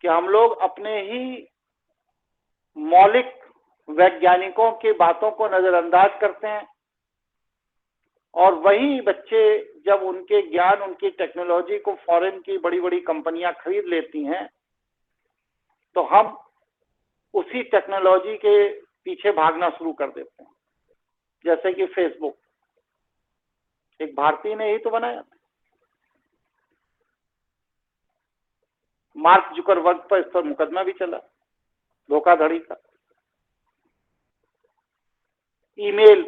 कि हम लोग अपने ही मौलिक वैज्ञानिकों की बातों को नजरअंदाज करते हैं और वही बच्चे जब उनके ज्ञान, उनकी टेक्नोलॉजी को फॉरेन की बड़ी बड़ी कंपनियां खरीद लेती हैं तो हम उसी टेक्नोलॉजी के पीछे भागना शुरू कर देते हैं। जैसे कि फेसबुक एक भारतीय ने ही तो बनाया था। मार्क जुकरबर्ग पर इस पर मुकदमा भी चला, धोखाधड़ी का। ईमेल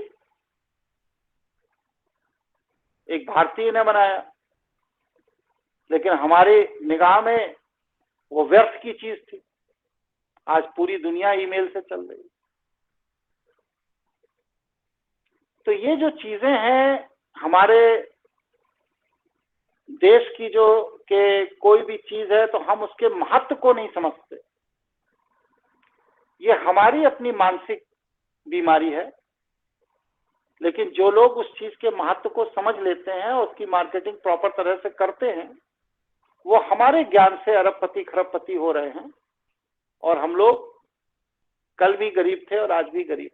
एक भारतीय ने बनाया, लेकिन हमारी निगाह में वो व्यर्थ की चीज थी। आज पूरी दुनिया ईमेल से चल रही है। तो ये जो चीजें हैं हमारे देश की, जो कि कोई भी चीज है तो हम उसके महत्व को नहीं समझते। ये हमारी अपनी मानसिक बीमारी है। लेकिन जो लोग उस चीज के महत्व को समझ लेते हैं और उसकी मार्केटिंग प्रॉपर तरह से करते हैं, वो हमारे ज्ञान से अरबपति खरबपति हो रहे हैं। और हम लोग कल भी गरीब थे और आज भी गरीब,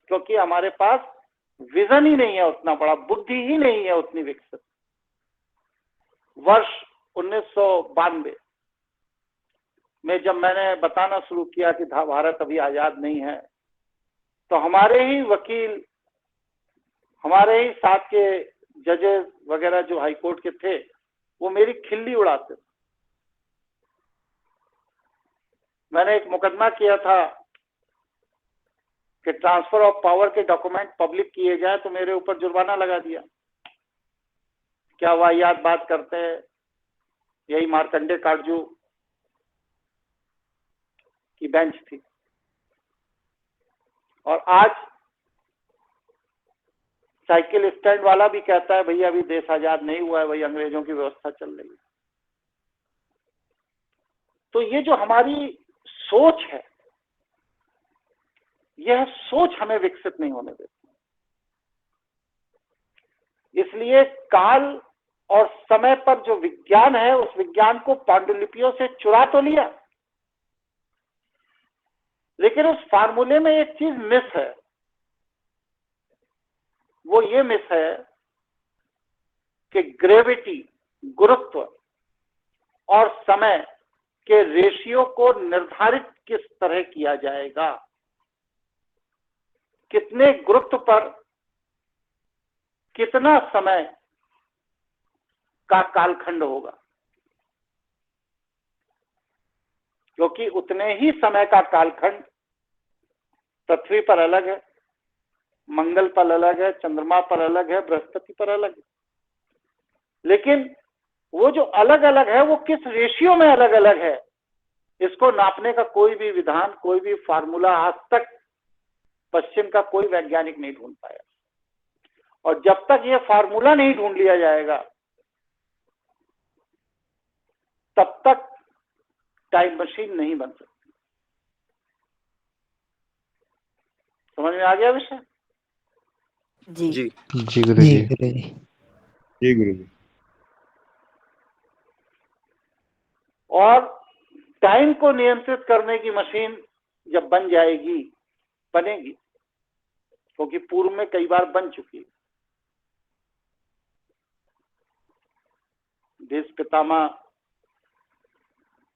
क्योंकि हमारे पास विजन ही नहीं है उतना बड़ा, बुद्धि ही नहीं है उतनी विकसित। वर्ष 1992 में जब मैंने बताना शुरू किया कि भारत अभी आजाद नहीं है, तो हमारे ही वकील, हमारे ही साथ के जजेस वगैरह जो हाई कोर्ट के थे, वो मेरी खिल्ली उड़ाते। मैंने एक मुकदमा किया था कि ट्रांसफर ऑफ पावर के डॉक्यूमेंट पब्लिक किए जाए, तो मेरे ऊपर जुर्माना लगा दिया। क्या वाहियात बात करते हैं। यही मार्कंडे काटजू की बेंच थी। और आज साइकिल स्टैंड वाला भी कहता है भैया अभी देश आजाद नहीं हुआ है, वही अंग्रेजों की व्यवस्था चल रही है। तो ये जो हमारी सोच है, यह सोच हमें विकसित नहीं होने देती। इसलिए काल और समय पर जो विज्ञान है, उस विज्ञान को पांडुलिपियों से चुरा तो लिया, लेकिन उस फार्मूले में एक चीज मिस है। वो ये मिस है कि ग्रेविटी, गुरुत्व और समय के रेशियो को निर्धारित किस तरह किया जाएगा। कितने गुरुत्व पर कितना समय का कालखंड होगा, क्योंकि उतने ही समय का कालखंड पृथ्वी पर अलग है, मंगल पर अलग है, चंद्रमा पर अलग है, बृहस्पति पर अलग है। लेकिन वो जो अलग अलग है वो किस रेशियो में अलग अलग है, इसको नापने का कोई भी विधान, कोई भी फार्मूला आज तक पश्चिम का कोई वैज्ञानिक नहीं ढूंढ पाया। और जब तक ये फार्मूला नहीं ढूंढ लिया जाएगा तब तक टाइम मशीन नहीं बन सकती। समझ में आ गया विषय? जी जी जी गुरु जी। जी गुरु जी। और टाइम को नियंत्रित करने की मशीन जब बन जाएगी, बनेगी, क्योंकि पूर्व में कई बार बन चुकी है। भीष्म पितामह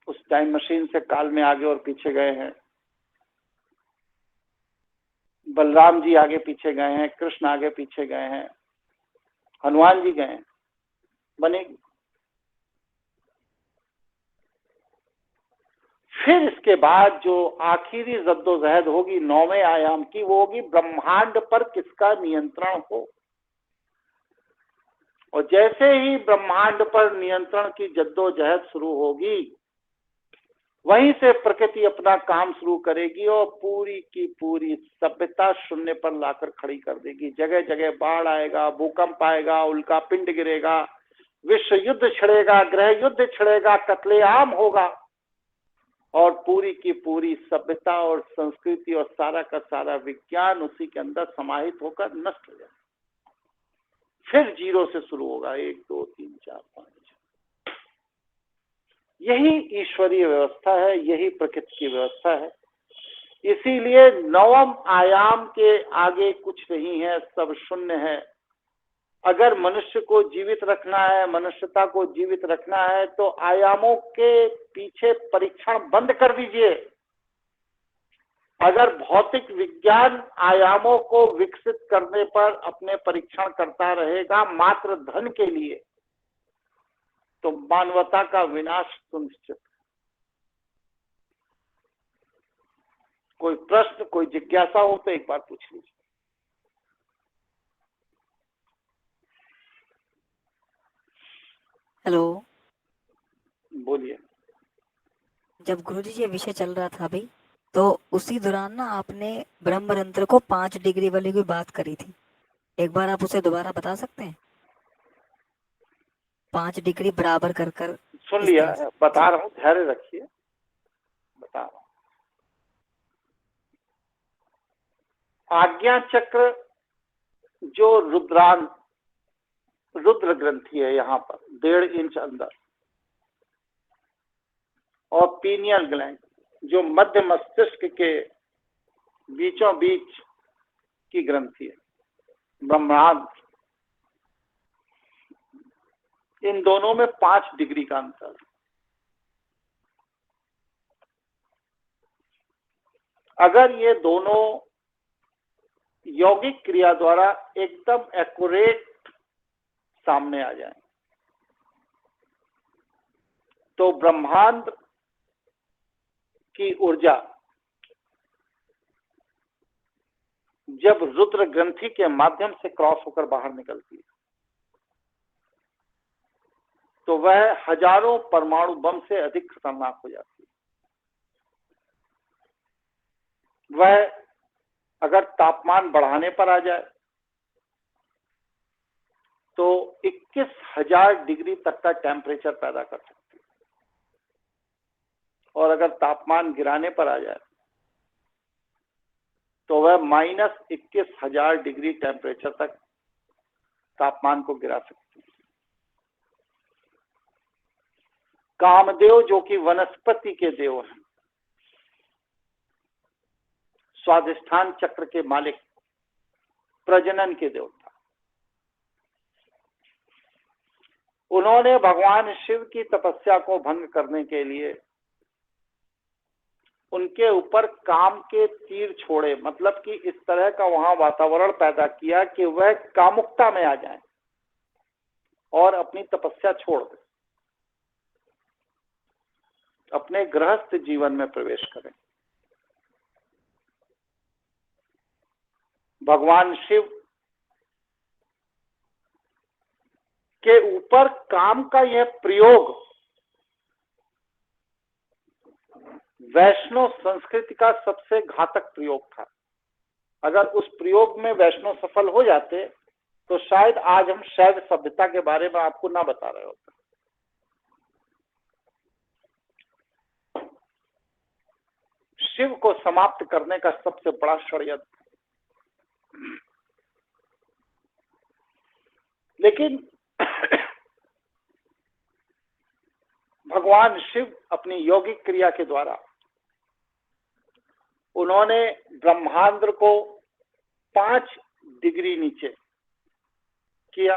उस टाइम मशीन से काल में आगे और पीछे गए हैं, बलराम जी आगे पीछे गए हैं, कृष्ण आगे पीछे गए हैं, हनुमान जी गए हैं, बनेगी। फिर इसके बाद जो आखिरी जद्दोजहद होगी 9वें आयाम की, वो होगी ब्रह्मांड पर किसका नियंत्रण हो। और जैसे ही ब्रह्मांड पर नियंत्रण की जद्दोजहद शुरू होगी, वहीं से प्रकृति अपना काम शुरू करेगी और पूरी की पूरी सभ्यता शून्य पर लाकर खड़ी कर देगी। जगह जगह बाढ़ आएगा, भूकंप आएगा, उल्का पिंड गिरेगा, विश्व युद्ध छिड़ेगा, ग्रह युद्ध छिड़ेगा, कत्लेआम होगा और पूरी की पूरी सभ्यता और संस्कृति और सारा का सारा विज्ञान उसी के अंदर समाहित होकर नष्ट हो जाएगा। फिर जीरो से शुरू होगा, 1 2 3 4 5। यही ईश्वरीय व्यवस्था है, यही प्रकृति की व्यवस्था है। इसीलिए 9वें आयाम के आगे कुछ नहीं है, सब शून्य है। अगर मनुष्य को जीवित रखना है, मनुष्यता को जीवित रखना है, तो आयामों के पीछे परीक्षण बंद कर दीजिए। अगर भौतिक विज्ञान आयामों को विकसित करने पर अपने परीक्षण करता रहेगा मात्र धन के लिए, तो मानवता का विनाश सुनिश्चित। कोई प्रश्न, कोई जिज्ञासा हो तो एक बार पूछ लीजिए। हेलो, बोलिए। जब गुरुजी ये विषय चल रहा था अभी, तो उसी दौरान ना आपने ब्रह्मरंध्र को 5 डिग्री वाली कोई बात करी थी। एक बार आप उसे दोबारा बता सकते हैं? 5 डिग्री बराबर कर कर सुन इस लिया तरह से। है, बता रहा हूँ, धैर्य रखिए, बता रहा हूँ। आज्ञा चक्र जो रुद्र ग्रंथि है यहाँ पर 1.5 इंच अंदर, और पीनियल ग्लैंड जो मध्य मस्तिष्क के बीचों बीच की ग्रंथि है, ब्रह्मांड, इन दोनों में 5 डिग्री का अंतर है। अगर ये दोनों यौगिक क्रिया द्वारा एकदम एक्यूरेट सामने आ जाए, तो ब्रह्मांड की ऊर्जा जब रुद्र ग्रंथि के माध्यम से क्रॉस होकर बाहर निकलती है, तो वह हजारों परमाणु बम से अधिक खतरनाक हो जाती है। वह अगर तापमान बढ़ाने पर आ जाए तो 21,000 डिग्री तक का टेम्परेचर पैदा कर सकती है, और अगर तापमान गिराने पर आ जाए तो वह -21,000 डिग्री टेम्परेचर तक तापमान को गिरा सकती है। कामदेव जो कि वनस्पति के देव हैं, स्वादिष्ठान चक्र के मालिक, प्रजनन के देवता, उन्होंने भगवान शिव की तपस्या को भंग करने के लिए उनके ऊपर काम के तीर छोड़े, मतलब कि इस तरह का वहां वातावरण पैदा किया कि वह कामुकता में आ जाएं और अपनी तपस्या छोड़ दें, अपने गृहस्थ जीवन में प्रवेश करें। भगवान शिव के ऊपर काम का यह प्रयोग वैष्णव संस्कृति का सबसे घातक प्रयोग था। अगर उस प्रयोग में वैष्णव सफल हो जाते तो शायद आज हम शैव सभ्यता के बारे में आपको ना बता रहे होते। शिव को समाप्त करने का सबसे बड़ा षड्यंत्र। लेकिन भगवान शिव अपनी यौगिक क्रिया के द्वारा उन्होंने ब्रह्मांड को 5 डिग्री नीचे किया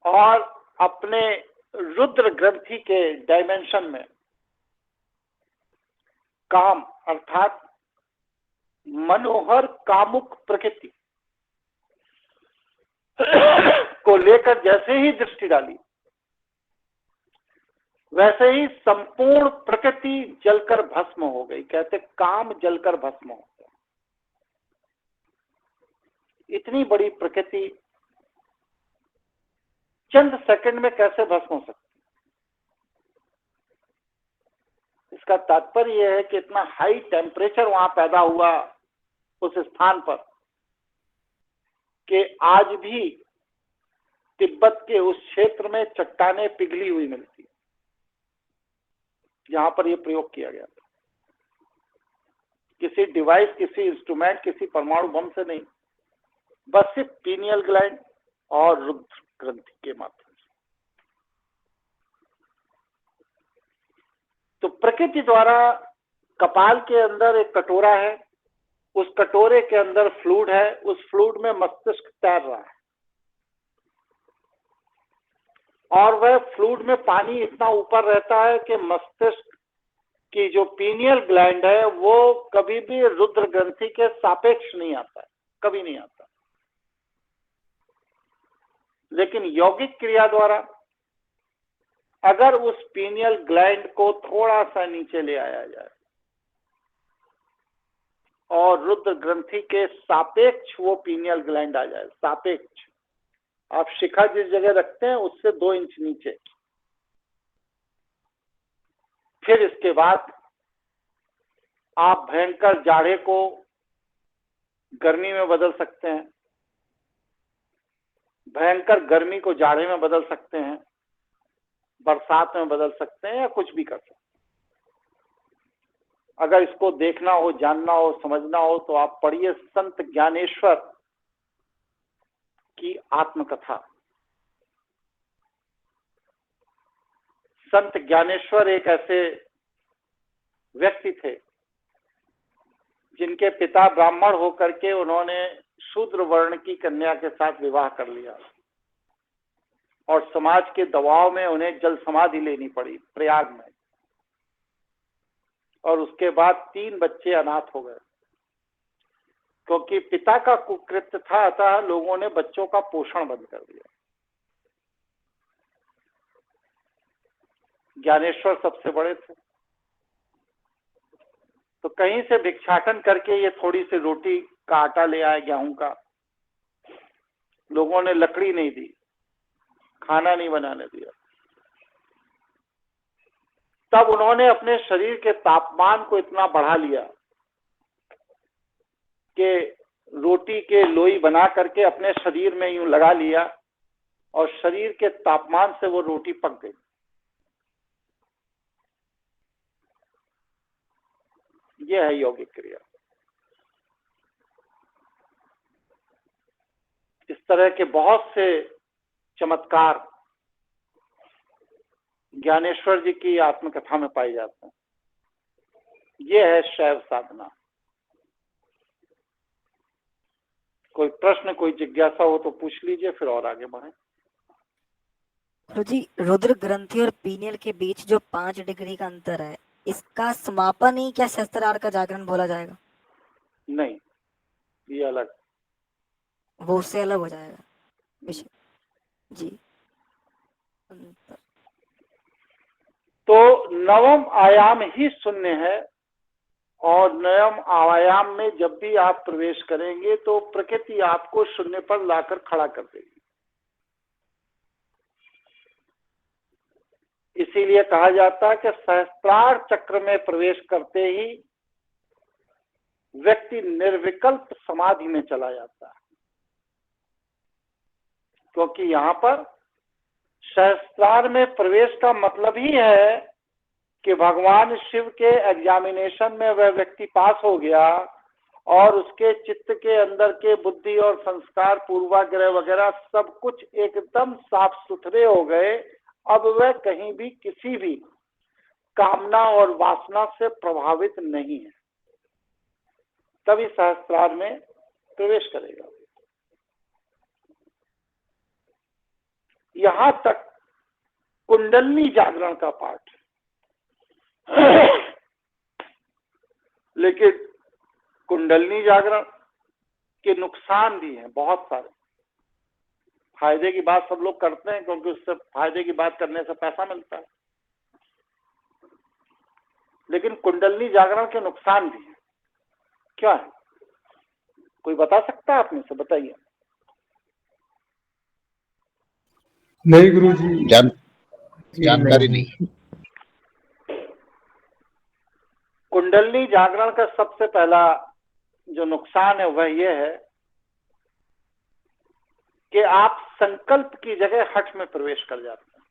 और अपने रुद्र ग्रंथि के डायमेंशन में काम अर्थात मनोहर कामुक प्रकृति को लेकर जैसे ही दृष्टि डाली, वैसे ही संपूर्ण प्रकृति जलकर भस्म हो गई। कहते काम जलकर भस्म हो गया। इतनी बड़ी प्रकृति चंद सेकंड में कैसे भस्म हो सकती? इसका तात्पर्य यह है कि इतना हाई टेम्परेचर वहां पैदा हुआ उस स्थान पर कि आज भी तिब्बत के उस क्षेत्र में चट्टानें पिघली हुई मिलती, जहां पर यह प्रयोग किया गया था। किसी डिवाइस, किसी इंस्ट्रूमेंट, किसी परमाणु बम से नहीं, बस सिर्फ पीनियल ग्लैंड और रुद्र ग्रंथि के माध्यम से। तो प्रकृति द्वारा कपाल के अंदर एक कटोरा है, उस कटोरे के अंदर फ्लूइड है, उस फ्लूइड में मस्तिष्क तैर रहा है और वह फ्लूइड में पानी इतना ऊपर रहता है कि मस्तिष्क की जो पीनियल ग्लैंड है वो कभी भी रुद्र ग्रंथि के सापेक्ष नहीं आता है, कभी नहीं आता। लेकिन यौगिक क्रिया द्वारा अगर उस पीनियल ग्लैंड को थोड़ा सा नीचे ले आया जाए और रुद्र ग्रंथि के सापेक्ष वो पीनियल ग्लैंड आ जाए, सापेक्ष, आप शिखा जिस जगह रखते हैं उससे 2 इंच नीचे, फिर इसके बाद आप भयंकर जाड़े को गर्मी में बदल सकते हैं, भयंकर गर्मी को जाड़े में बदल सकते हैं, बरसात में बदल सकते हैं या कुछ भी कर सकते हैं। अगर इसको देखना हो, जानना हो, समझना हो तो आप पढ़िए संत ज्ञानेश्वर की आत्मकथा। संत ज्ञानेश्वर एक ऐसे व्यक्ति थे जिनके पिता ब्राह्मण होकर के उन्होंने शूद्र वर्ण की कन्या के साथ विवाह कर लिया और समाज के दबाव में उन्हें जल समाधि लेनी पड़ी प्रयाग में, और उसके बाद 3 बच्चे अनाथ हो गए क्योंकि पिता का कुकृत्य था। अतः लोगों ने बच्चों का पोषण बंद कर दिया। ज्ञानेश्वर सबसे बड़े थे, तो कहीं से भिक्षाटन करके ये थोड़ी सी रोटी का आटा ले आए गेहूं का। लोगों ने लकड़ी नहीं दी, खाना नहीं बनाने दिया। तब उन्होंने अपने शरीर के तापमान को इतना बढ़ा लिया कि रोटी के लोई बना करके अपने शरीर में यूं लगा लिया और शरीर के तापमान से वो रोटी पक गई। यह है यौगिक क्रिया। इस तरह के बहुत से चमत्कार ज्ञानेश्वर जी की आत्मकथा में पाए जाते हैं। यह है शैव साधना। कोई प्रश्न, कोई जिज्ञासा हो तो पूछ लीजिए, फिर और आगे बढ़ें। तो जी, रुद्र ग्रंथि और पीनियल के बीच जो 5 डिग्री का अंतर है, इसका समापन ही क्या शस्त्रार्थ का जागरण बोला जाएगा? नहीं, ये अलग, वो उससे अलग हो जाएगा विषय जी। तो 9वां आयाम ही शून्य है और नयम आयाम में जब भी आप प्रवेश करेंगे तो प्रकृति आपको शून्य पर लाकर खड़ा कर देगी। इसीलिए कहा जाता है कि सहस्त्रार चक्र में प्रवेश करते ही व्यक्ति निर्विकल्प समाधि में चला जाता है, क्योंकि यहाँ पर सहस्त्रार में प्रवेश का मतलब ही है कि भगवान शिव के एग्जामिनेशन में वह व्यक्ति पास हो गया और उसके चित्त के अंदर के बुद्धि और संस्कार पूर्वाग्रह वगैरह सब कुछ एकदम साफ सुथरे हो गए। अब वह कहीं भी किसी भी कामना और वासना से प्रभावित नहीं है, तभी सहस्त्रार में प्रवेश करेगा। यहां तक कुंडलनी जागरण का पाठ, लेकिन कुंडलनी जागरण के नुकसान भी हैं बहुत सारे। फायदे की बात सब लोग करते हैं क्योंकि उससे फायदे की बात करने से पैसा मिलता है, लेकिन कुंडलनी जागरण के नुकसान भी हैं। क्या है, कोई बता सकता है? आपने से बताइए। नहीं गुरुजी, जानकारी नहीं। कुंडलनी जागरण का सबसे पहला जो नुकसान है वह यह है कि आप संकल्प की जगह हठ में प्रवेश कर जाते हैं।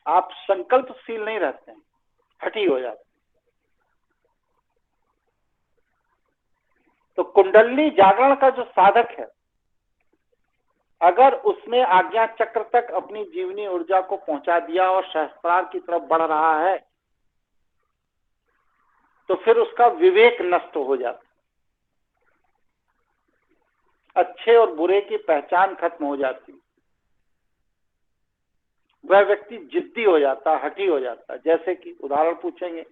आप संकल्पशील नहीं रहते हैं, हठी हो जाते हैं। तो कुंडलनी जागरण का जो साधक है, अगर उसने आज्ञा चक्र तक अपनी जीवनी ऊर्जा को पहुंचा दिया और सहस्त्रार की तरफ बढ़ रहा है, तो फिर उसका विवेक नष्ट हो जाता, अच्छे और बुरे की पहचान खत्म हो जाती, वह व्यक्ति जिद्दी हो जाता, हठी हो जाता। जैसे कि उदाहरण पूछेंगे,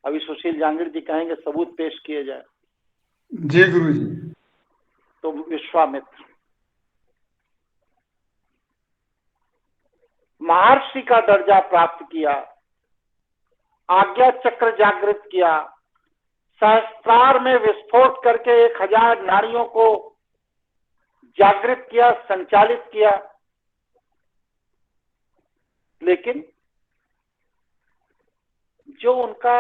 अभी सुशील जांगीर जी कहेंगे सबूत पेश किए जाए। जी गुरुजी। तो विश्वामित्र महर्षि का दर्जा प्राप्त किया, आज्ञा चक्र जागृत किया, सहस्त्रार में विस्फोट करके 1000 नारियों को जागृत किया, संचालित किया, लेकिन जो उनका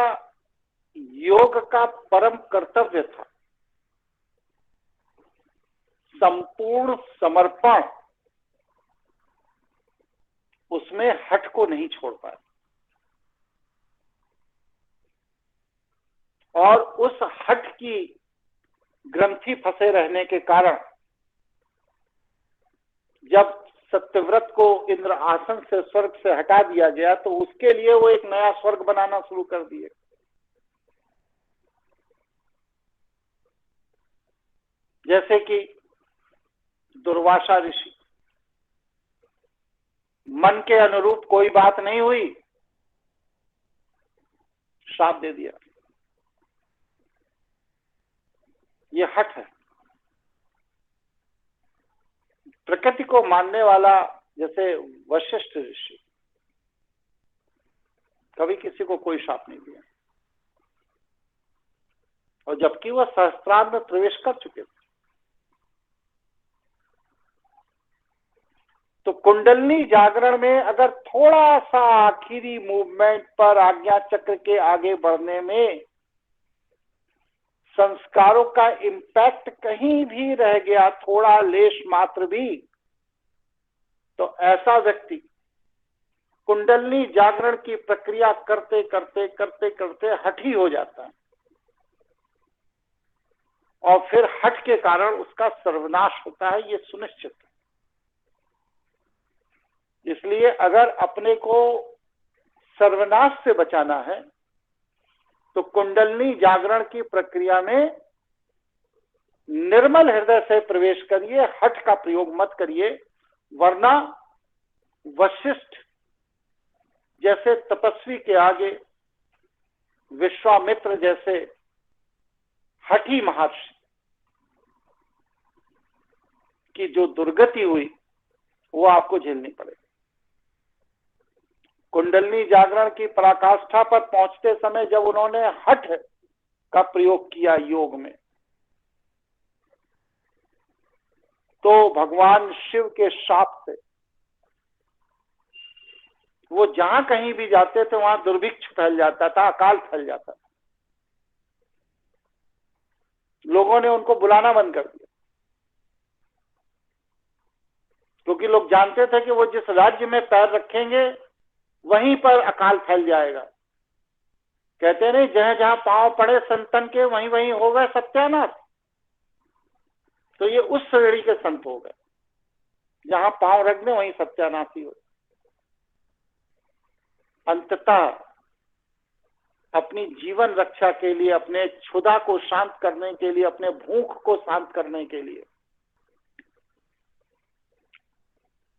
योग का परम कर्तव्य था, संपूर्ण समर्पण, उसमें हठ को नहीं छोड़ पाए और उस हठ की ग्रंथि फंसे रहने के कारण जब सत्यव्रत को इंद्र आसन से स्वर्ग से हटा दिया गया तो उसके लिए वो एक नया स्वर्ग बनाना शुरू कर दिए। जैसे कि दुर्वासा ऋषि, मन के अनुरूप कोई बात नहीं हुई, श्राप दे दिया। ये हठ है। प्रकृति को मानने वाला जैसे वशिष्ठ ऋषि, कभी किसी को कोई श्राप नहीं दिया, और जबकि वह सहस्त्रार में प्रवेश कर चुके थे। तो कुंडलनी जागरण में अगर थोड़ा सा आखिरी मूवमेंट पर आज्ञा चक्र के आगे बढ़ने में संस्कारों का इम्पैक्ट कहीं भी रह गया, थोड़ा लेश मात्र भी, तो ऐसा व्यक्ति कुंडलनी जागरण की प्रक्रिया करते करते करते करते हठी हो जाता है और फिर हठ के कारण उसका सर्वनाश होता है, ये सुनिश्चित है। इसलिए अगर अपने को सर्वनाश से बचाना है तो कुंडलनी जागरण की प्रक्रिया में निर्मल हृदय से प्रवेश करिए, हठ का प्रयोग मत करिए, वरना वशिष्ठ जैसे तपस्वी के आगे विश्वामित्र जैसे हठी महर्षि की जो दुर्गति हुई वो आपको झेलनी पड़ेगी। कुंडलनी जागरण की पराकाष्ठा पर पहुंचते समय जब उन्होंने हठ का प्रयोग किया योग में, तो भगवान शिव के शाप से वो जहां कहीं भी जाते थे वहां दुर्भिक्ष फैल जाता था, अकाल फैल जाता था। लोगों ने उनको बुलाना बंद कर दिया, क्योंकि लोग जानते थे कि वो जिस राज्य में पैर रखेंगे वहीं पर अकाल फैल जाएगा। कहते नहीं, जहां जहां पांव पड़े संतन के वहीं वहीं हो गए सत्यानाश। तो ये उस श्रेणी के संत हो गए, जहां पांव रख दें वहीं सत्यानाश ही हो। अंततः अपनी जीवन रक्षा के लिए, अपने क्षुधा को शांत करने के लिए, अपने भूख को शांत करने के लिए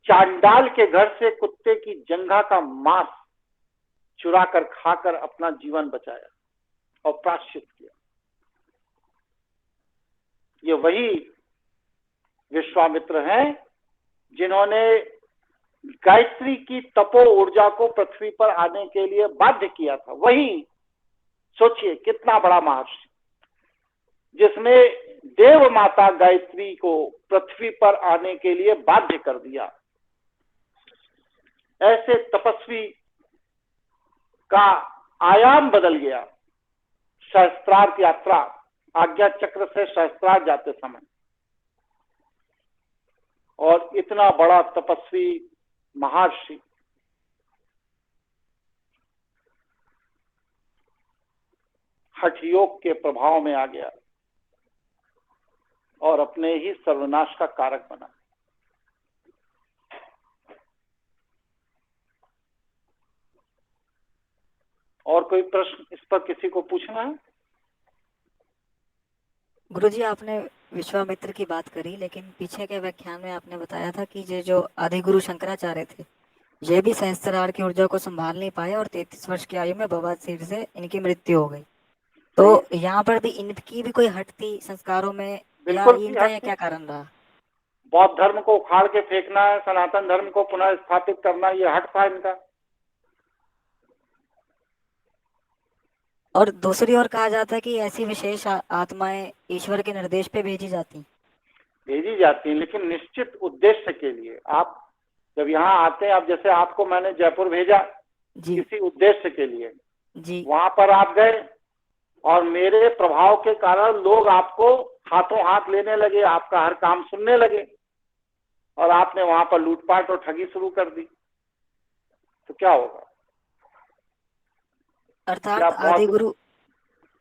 चांडाल के घर से कुत्ते की जंघा का मांस चुरा कर खाकर अपना जीवन बचाया और प्रायश्चित किया। ये वही विश्वामित्र हैं जिन्होंने गायत्री की तपो ऊर्जा को पृथ्वी पर आने के लिए बाध्य किया था। वही सोचिए कितना बड़ा महर्षि, जिसने देव माता गायत्री को पृथ्वी पर आने के लिए बाध्य कर दिया। ऐसे तपस्वी का आयाम बदल गया। सहस्त्रार्थ यात्रा, आज्ञा चक्र से सहस्त्रार्थ जाते समय, और इतना बड़ा तपस्वी महर्षि हठ योग के प्रभाव में आ गया और अपने ही सर्वनाश का कारक बना। और कोई प्रश्न इस पर किसी को पूछना है? गुरुजी, आपने विश्वामित्र की बात करी, लेकिन पीछे के व्याख्यान में आपने बताया था कि ये जो आदि गुरु शंकराचार्य थे, ये भी सहस्त्रार की ऊर्जा को संभाल नहीं पाए और 33 वर्ष की आयु में बवासीर से इनकी मृत्यु हो गई। तो यहाँ पर भी इनकी भी कोई हट थी संस्कारों में, या बिल्कुल इनका यह क्या कारण रहा? बौद्ध धर्म को उखाड़ के फेंकना है, सनातन धर्म को पुनः स्थापित करना, ये हट था इनका। और दूसरी ओर कहा जाता है कि ऐसी विशेष आत्माएं ईश्वर के निर्देश पे भेजी जाती हैं, लेकिन निश्चित उद्देश्य के लिए। आप जब यहाँ आते हैं, अब जैसे आपको मैंने जयपुर भेजा जी किसी उद्देश्य के लिए, जी, वहां पर आप गए और मेरे प्रभाव के कारण लोग आपको हाथों हाथ लेने लगे, आपका हर काम सुनने लगे, और आपने वहां पर लूटपाट और ठगी शुरू कर दी, तो क्या होगा? अर्थात आदि गुरु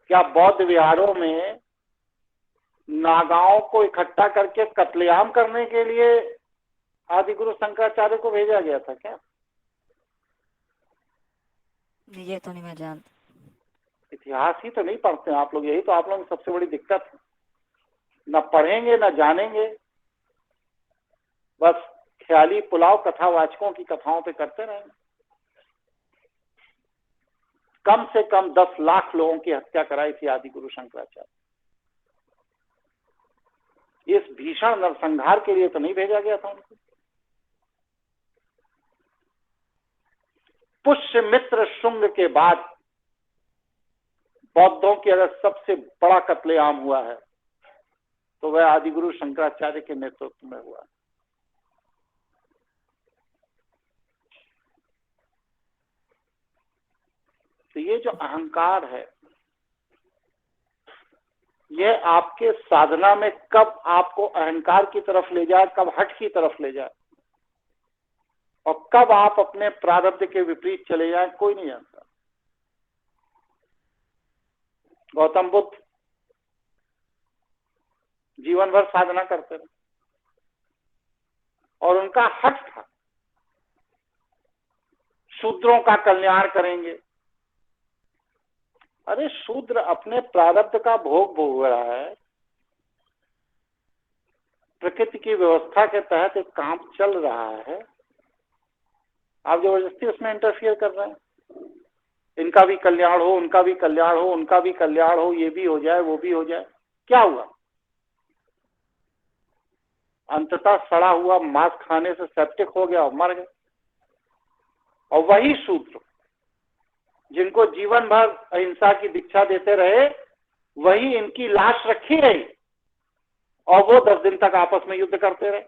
क्या बौद्ध विहारों में नागाओं को इकट्ठा करके कत्लेआम करने के लिए आदि गुरु शंकराचार्य को भेजा गया था क्या? ये तो नहीं मैं जानता। इतिहास ही तो नहीं पढ़ते आप लोग, यही तो आप लोगों की सबसे बड़ी दिक्कत है। न पढ़ेंगे न जानेंगे, बस ख्याली पुलाव कथावाचकों की कथाओं पे करते रहेंगे। कम से कम 10 लाख लोगों की हत्या कराई थी आदि गुरु शंकराचार्य। इस भीषण नरसंहार के लिए तो नहीं भेजा गया था उनको। पुष्यमित्र शुंग के बाद बौद्धों की अगर सबसे बड़ा कत्लेआम हुआ है तो वह आदि गुरु शंकराचार्य के नेतृत्व में हुआ। तो ये जो अहंकार है, यह आपके साधना में कब आपको अहंकार की तरफ ले जाए, कब हठ की तरफ ले जाए, और कब आप अपने प्रारब्ध के विपरीत चले जाए, कोई नहीं जानता। गौतम बुद्ध जीवन भर साधना करते रहे और उनका हठ था शूद्रों का कल्याण करेंगे। अरे शूद्र अपने प्रारब्ध का भोग भोग रहा है, प्रकृति की व्यवस्था के तहत एक काम चल रहा है, आप जबरदस्ती उसमें इंटरफियर कर रहे हैं। इनका भी कल्याण हो, उनका भी कल्याण हो, उनका भी कल्याण हो, ये भी हो जाए, वो भी हो जाए, क्या हुआ? अंततः सड़ा हुआ मांस खाने से सेप्टिक हो गया और मर गए। और वही शूद्र जिनको जीवन भर अहिंसा की दीक्षा देते रहे, वही इनकी लाश रखी रही और वो 10 दिन तक आपस में युद्ध करते रहे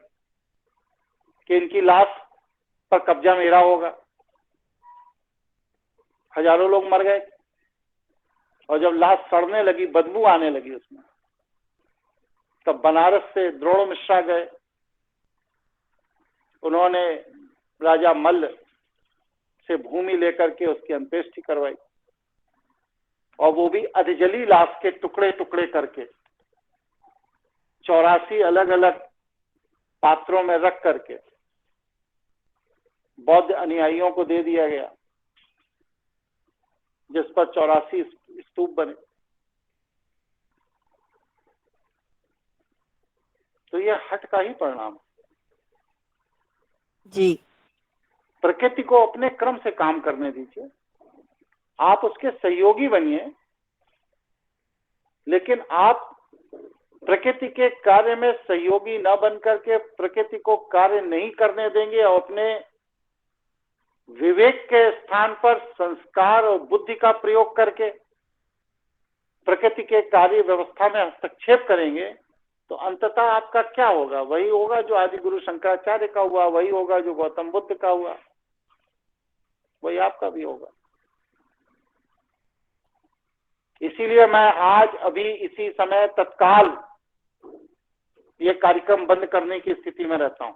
कि इनकी लाश पर कब्जा मेरा होगा। हजारों लोग मर गए और जब लाश सड़ने लगी, बदबू आने लगी उसमें, तब बनारस से द्रोण मिश्रा गए। उन्होंने राजा मल्ल से भूमि लेकर के उसकी अंत्येष्टि करवाई और वो भी अधजली लाश के टुकड़े टुकड़े करके 84 अलग अलग पात्रों में रख करके बौद्ध अनुयायियों को दे दिया गया, जिस पर 84 स्तूप बने। तो ये हट का ही परिणाम जी। प्रकृति को अपने क्रम से काम करने दीजिए, आप उसके सहयोगी बनिए, लेकिन आप प्रकृति के कार्य में सहयोगी न बन करके प्रकृति को कार्य नहीं करने देंगे और अपने विवेक के स्थान पर संस्कार और बुद्धि का प्रयोग करके प्रकृति के कार्य व्यवस्था में हस्तक्षेप करेंगे, तो अंततः आपका क्या होगा? वही होगा जो आदि गुरु शंकराचार्य का हुआ, वही होगा जो गौतम बुद्ध का हुआ, वही आपका भी होगा। इसीलिए मैं आज अभी इसी समय तत्काल ये कार्यक्रम बंद करने की स्थिति में रहता हूं।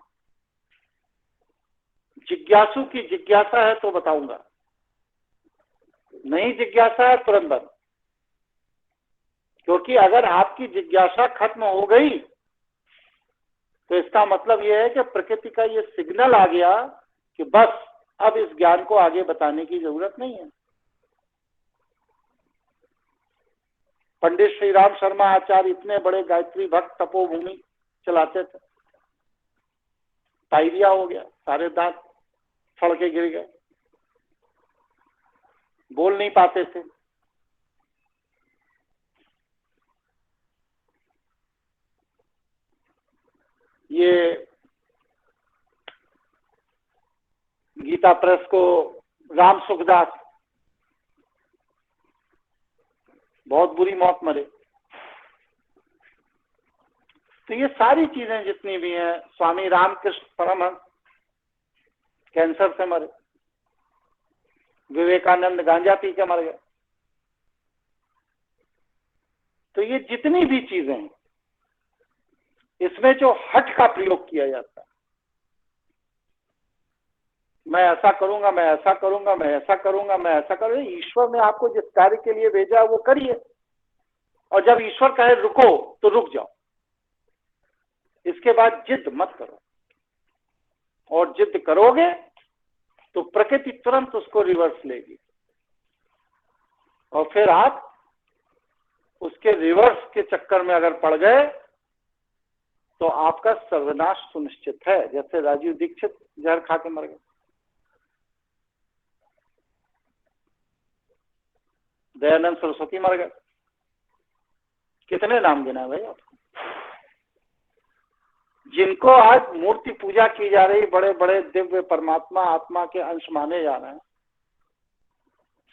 जिज्ञासु की जिज्ञासा है तो बताऊंगा, नहीं जिज्ञासा है तुरंत बंद। क्योंकि अगर आपकी जिज्ञासा खत्म हो गई तो इसका मतलब यह है कि प्रकृति का ये सिग्नल आ गया कि बस अब इस ज्ञान को आगे बताने की जरूरत नहीं है। पंडित श्री राम शर्मा आचार्य इतने बड़े गायत्री भक्त तपोभूमि चलाते थे, डायरिया हो गया, सारे दांत फड़ के गिर गए, बोल नहीं पाते थे। ये गीता प्रेस को राम सुखदास बहुत बुरी मौत मरे। तो ये सारी चीजें जितनी भी हैं, स्वामी रामकृष्ण परमहंस कैंसर से मरे, विवेकानंद गांजा पी के मर गए। तो ये जितनी भी चीजें हैं, इसमें जो हठ का प्रयोग किया जाता है, मैं ऐसा करूंगा, मैं ऐसा करूंगा, मैं ऐसा करूंगा, मैं ऐसा करूंगा। ईश्वर ने आपको जिस कार्य के लिए भेजा है वो करिए, और जब ईश्वर कहे रुको तो रुक जाओ। इसके बाद जिद मत करो, और जिद करोगे तो प्रकृति तुरंत उसको रिवर्स लेगी और फिर आप उसके रिवर्स के चक्कर में अगर पड़ गए तो आपका सर्वनाश सुनिश्चित है। जैसे राजीव दीक्षित जहर खा के मर गए, दयानंद सरस्वती मर गए, कितने नाम गिना भाई आपको। जिनको आज मूर्ति पूजा की जा रही, बड़े बड़े दिव्य परमात्मा आत्मा के अंश माने जा रहे हैं,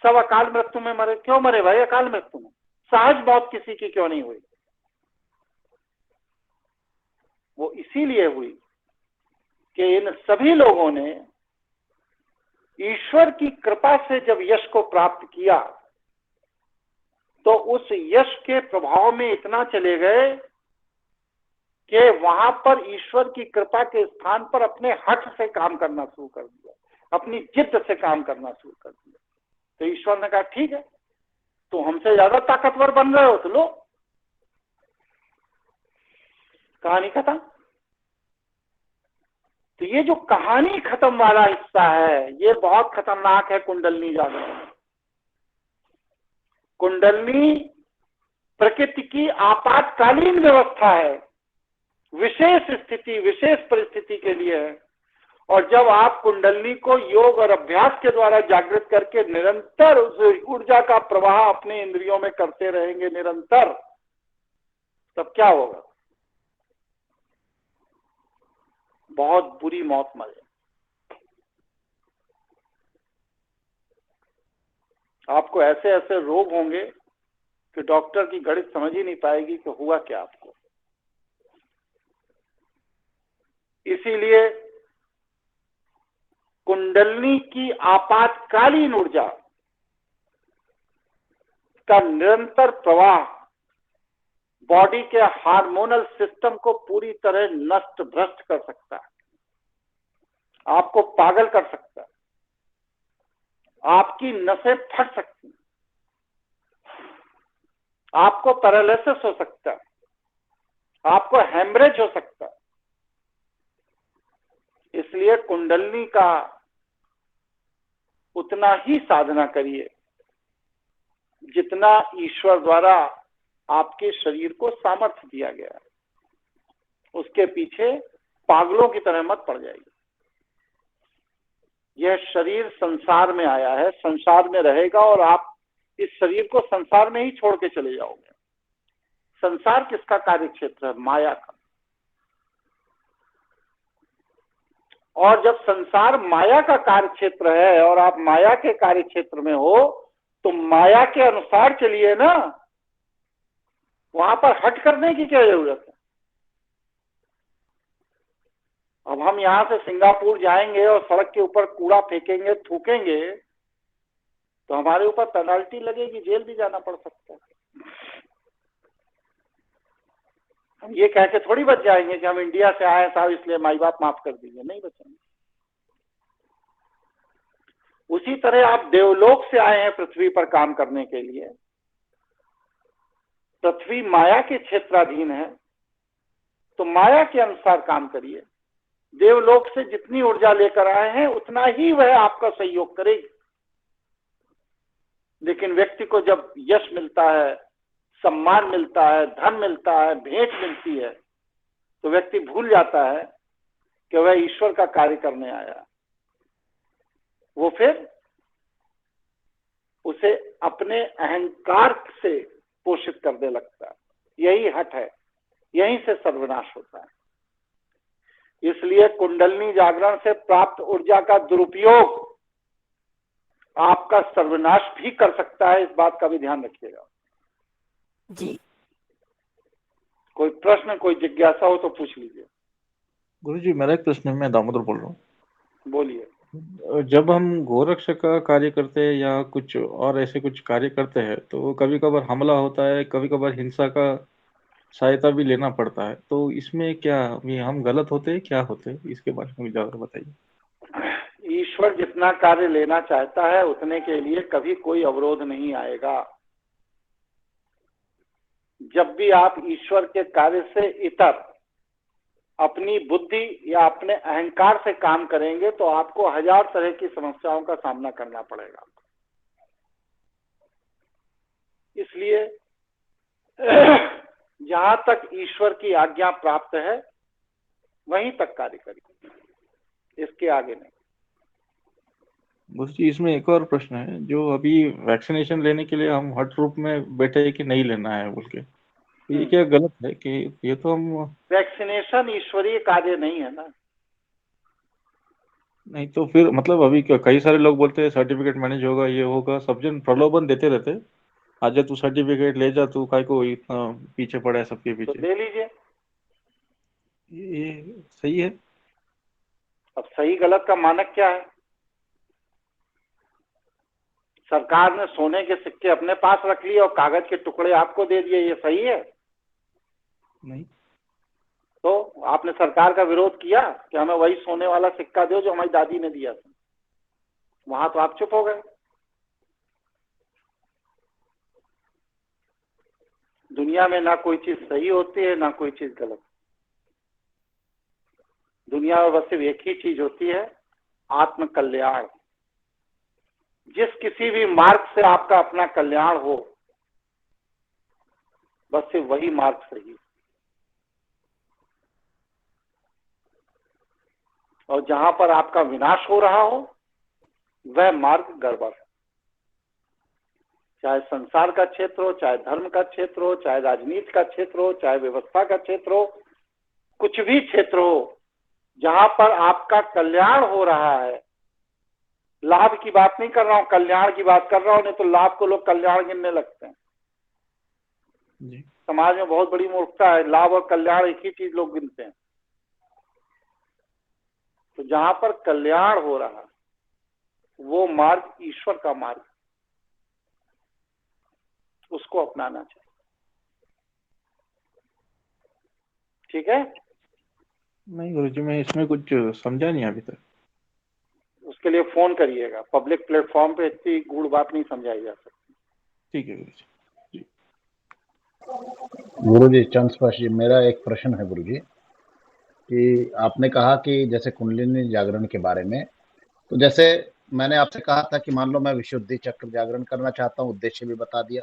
सब अकाल मृत्यु में मरे। क्यों मरे भाई अकाल मृत्यु में? सहज मौत किसी की क्यों नहीं हुई? वो इसीलिए हुई कि इन सभी लोगों ने ईश्वर की कृपा से जब यश को प्राप्त किया तो उस यश के प्रभाव में इतना चले गए कि वहां पर ईश्वर की कृपा के स्थान पर अपने हठ से काम करना शुरू कर दिया, अपनी जिद से काम करना शुरू कर दिया। तो ईश्वर ने कहा ठीक है, तो हमसे ज्यादा ताकतवर बन रहे हो तो लो, कहानी खत्म। तो ये जो कहानी खत्म वाला हिस्सा है, ये बहुत खतरनाक है कुंडलनी जागरण। कुंडलनी प्रकृति की आपातकालीन व्यवस्था है, विशेष स्थिति विशेष परिस्थिति के लिए है। और जब आप कुंडलनी को योग और अभ्यास के द्वारा जागृत करके निरंतर उस ऊर्जा का प्रवाह अपने इंद्रियों में करते रहेंगे निरंतर, तब क्या होगा? बहुत बुरी मौत मरे। आपको ऐसे ऐसे रोग होंगे कि डॉक्टर की गणित समझ ही नहीं पाएगी कि हुआ क्या आपको। इसीलिए कुंडलनी की आपातकालीन ऊर्जा का निरंतर प्रवाह बॉडी के हार्मोनल सिस्टम को पूरी तरह नष्ट भ्रष्ट कर सकता है, आपको पागल कर सकता है, आपकी नसें फट सकती हैं, आपको पैरालिसिस हो सकता है, आपको हेमरेज हो सकता है। इसलिए कुंडलनी का उतना ही साधना करिए जितना ईश्वर द्वारा आपके शरीर को सामर्थ्य दिया गया है। उसके पीछे पागलों की तरह मत पड़ जाइए। यह शरीर संसार में आया है, संसार में रहेगा और आप इस शरीर को संसार में ही छोड़ के चले जाओगे। संसार किसका कार्य क्षेत्र है? माया का। और जब संसार माया का कार्य क्षेत्र है और आप माया के कार्य क्षेत्र में हो तो माया के अनुसार चलिए ना, वहां पर हट करने की क्या जरूरत है? अब हम यहां से सिंगापुर जाएंगे और सड़क के ऊपर कूड़ा फेंकेंगे, थूकेंगे तो हमारे ऊपर पेनल्टी लगेगी, जेल भी जाना पड़ सकता है। हम ये कह के थोड़ी बच जाएंगे कि हम इंडिया से आए साहब इसलिए माई बाप माफ कर दीजिए, नहीं बचेंगे। उसी तरह आप देवलोक से आए हैं पृथ्वी पर काम करने के लिए। पृथ्वी माया के क्षेत्राधीन है तो माया के अनुसार काम करिए। देवलोक से जितनी ऊर्जा लेकर आए हैं उतना ही वह आपका सहयोग करेगी। लेकिन व्यक्ति को जब यश मिलता है, सम्मान मिलता है, धन मिलता है, भेंट मिलती है, तो व्यक्ति भूल जाता है कि वह ईश्वर का कार्य करने आया। वो फिर उसे अपने अहंकार से पोषित करने लगता है। यही हट है, यहीं से सर्वनाश होता है। इसलिए कुंडलनी जागरण से प्राप्त ऊर्जा का दुरुपयोग आपका सर्वनाश भी कर सकता है, इस बात का भी ध्यान रखिएगा जी। कोई प्रश्न, कोई जिज्ञासा हो तो पूछ लीजिए। गुरुजी मेरा एक प्रश्न है, मैं दामोदर बोल रहा हूँ। बोलिए। जब हम गोरक्षक का कार्य करते हैं या कुछ और ऐसे कुछ कार्य करते हैं तो कभी कभार हमला होता है, कभी कभार हिंसा का सहायता भी लेना पड़ता है, तो इसमें क्या ये हम गलत होते हैं, क्या होते हैं, इसके बारे में ज्यादा बताइए। ईश्वर जितना कार्य लेना चाहता है उतने के लिए कभी कोई अवरोध नहीं आएगा। जब भी आप ईश्वर के कार्य से इतर अपनी बुद्धि या अपने अहंकार से काम करेंगे तो आपको हजार तरह की समस्याओं का सामना करना पड़ेगा। इसलिए जहां तक ईश्वर की आज्ञा प्राप्त है वहीं तक कार्य करिए, इसके आगे नहीं। बस जी इसमें एक और प्रश्न है, जो अभी वैक्सीनेशन लेने के लिए हम हट रूप में बैठे हैं कि नहीं लेना है बोल के, ये क्या गलत है कि ये तो हम वैक्सीनेशन ईश्वरीय कार्य नहीं है ना। नहीं तो फिर मतलब अभी कई सारे लोग बोलते हैं सर्टिफिकेट मैनेज होगा, ये होगा, सब जन प्रलोभन देते रहते, आजा तू सर्टिफिकेट ले जा, तू काय को इतना पीछे पड़ा है सबके पीछे, तो ले लीजिए। ये सही है? अब सही गलत का मानक क्या है? सरकार ने सोने के सिक्के अपने पास रख लिए और कागज के टुकड़े आपको दे दिए, ये सही है? नहीं। तो आपने सरकार का विरोध किया कि हमें वही सोने वाला सिक्का दो जो हमारी दादी ने दिया था, वहां तो आप चुप हो गए। दुनिया में ना कोई चीज सही होती है ना कोई चीज गलत। दुनिया में बस सिर्फ एक ही चीज होती है, आत्म कल्याण। जिस किसी भी मार्ग से आपका अपना कल्याण हो, बस सिर्फ वही मार्ग सही। और जहां पर आपका विनाश हो रहा हो वह मार्ग गड़बड़ है। चाहे संसार का क्षेत्र हो, चाहे धर्म का क्षेत्र हो, चाहे राजनीति का क्षेत्र हो, चाहे व्यवस्था का क्षेत्र हो, कुछ भी क्षेत्र हो, जहां पर आपका कल्याण हो रहा है लाभ की बात नहीं कर रहा हूँ, कल्याण की बात कर रहा हूँ। नहीं तो लाभ को लोग कल्याण गिनने लगते हैं। जी समाज में बहुत बड़ी मूर्खता है, लाभ और कल्याण एक ही चीज लोग गिनते हैं। तो जहां पर कल्याण हो रहा वो मार्ग ईश्वर का मार्ग, उसको अपनाना चाहिए। ठीक है, नहीं गुरुजी, मैं इसमें कुछ समझा नहीं अभी तक। उसके लिए फोन करिएगा। पब्लिक प्लेटफॉर्म पे इतनी गूढ़ बात नहीं समझाई जा सकती। ठीक है गुरुजी। गुरुजी चंद स्पर्श जी, मेरा एक प्रश्न है गुरुजी कि आपने कहा कि जैसे कुंडलिनी जागरण के बारे में, तो जैसे मैंने आपसे कहा था कि मान लो मैं विशुद्धि चक्र जागरण करना चाहता हूँ, उद्देश्य भी बता दिया।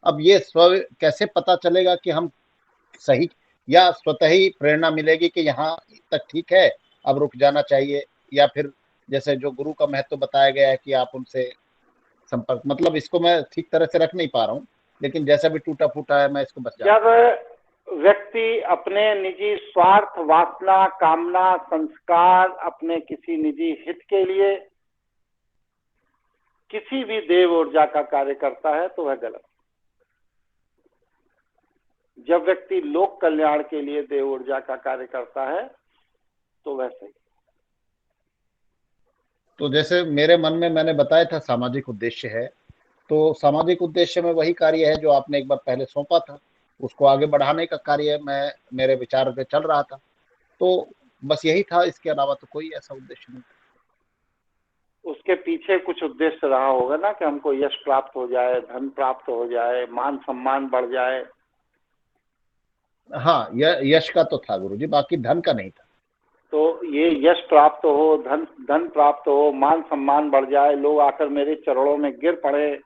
अब ये स्व कैसे पता चलेगा कि हम सही, या स्वतः ही प्रेरणा मिलेगी कि यहाँ तक ठीक है, अब रुक जाना चाहिए, या फिर जैसे जो गुरु का महत्व बताया गया है कि आप उनसे संपर्क, मतलब इसको मैं ठीक तरह से रख नहीं पा रहा हूँ, लेकिन जैसा भी टूटा फूटा है मैं इसको बस जब व्यक्ति अपने निजी स्वार्थ, वासना, कामना, संस्कार, अपने किसी निजी हित के लिए किसी भी देव ऊर्जा का कार्य करता है तो वह गलत। जब व्यक्ति लोक कल्याण के लिए देव ऊर्जा का कार्य करता है तो वह सही। तो जैसे मेरे मन में मैंने बताया था सामाजिक उद्देश्य है, तो सामाजिक उद्देश्य में वही कार्य है जो आपने एक बार पहले सौंपा था, उसको आगे बढ़ाने का कार्य मैं मेरे विचार पे चल रहा था। तो बस यही था, इसके अलावा तो कोई ऐसा उद्देश्य नहीं। उसके पीछे कुछ उद्देश्य रहा होगा ना कि हमको यश प्राप्त हो जाए, धन प्राप्त हो जाए, मान सम्मान बढ़ जाए। हाँ, यश का तो था गुरुजी, बाकी धन का नहीं था। तो ये यश प्राप्त हो, धन प्राप्त हो, मान सम्मान बढ़ जाए, लोग आकर मेरे चरणों में गिर पड़े,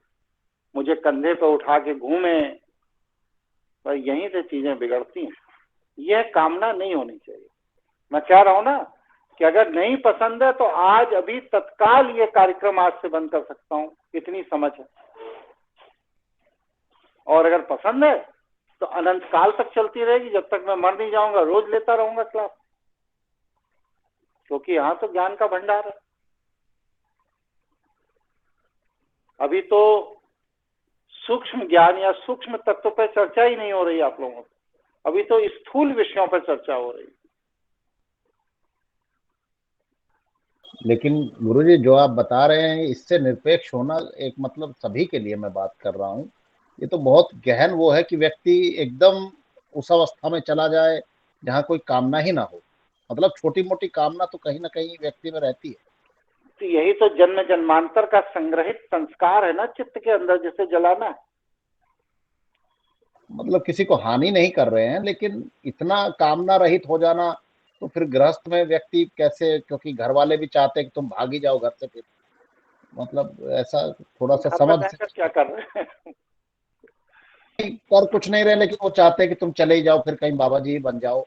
मुझे कंधे पर उठा के घूमे, भाई यहीं से चीजें बिगड़ती हैं। यह कामना नहीं होनी चाहिए। मैं कह रहा हूं ना कि अगर नहीं पसंद है तो आज अभी तत्काल ये कार्यक्रम आज से बंद कर सकता हूं, इतनी समझ है। और अगर पसंद है तो अनंत काल तक चलती रहेगी, जब तक मैं मर नहीं जाऊंगा रोज लेता रहूंगा क्लास, क्योंकि यहाँ तो ज्ञान का भंडार है। अभी तो सूक्ष्म ज्ञान या सूक्ष्म तत्व पर चर्चा ही नहीं हो रही आप लोगों से, अभी तो स्थूल विषयों पर चर्चा हो रही है। लेकिन गुरुजी जो आप बता रहे हैं इससे निरपेक्ष होना, एक मतलब सभी के लिए मैं बात कर रहा हूँ, ये तो बहुत गहन वो है कि व्यक्ति एकदम उस अवस्था में चला जाए जहाँ कोई कामना ही ना हो। मतलब छोटी मोटी कामना तो कहीं ना कहीं व्यक्ति में रहती है। तो यही तो जन्म जन्मांतर का संग्रहित संस्कार है ना चित्त के अंदर, जिसे जलाना है। मतलब किसी को हानि नहीं कर रहे हैं, लेकिन इतना कामना रहित हो जाना, तो फिर गृहस्थ में व्यक्ति कैसे, क्योंकि घर वाले भी चाहते हैं कि तुम भागी जाओ घर से, फिर मतलब ऐसा थोड़ा सा घर में समझ रहकर क्या कर रहे हैं? कर कुछ नहीं रहे, लेकिन वो चाहते हैं कि तुम चले ही जाओ, फिर कहीं बाबा जी बन जाओ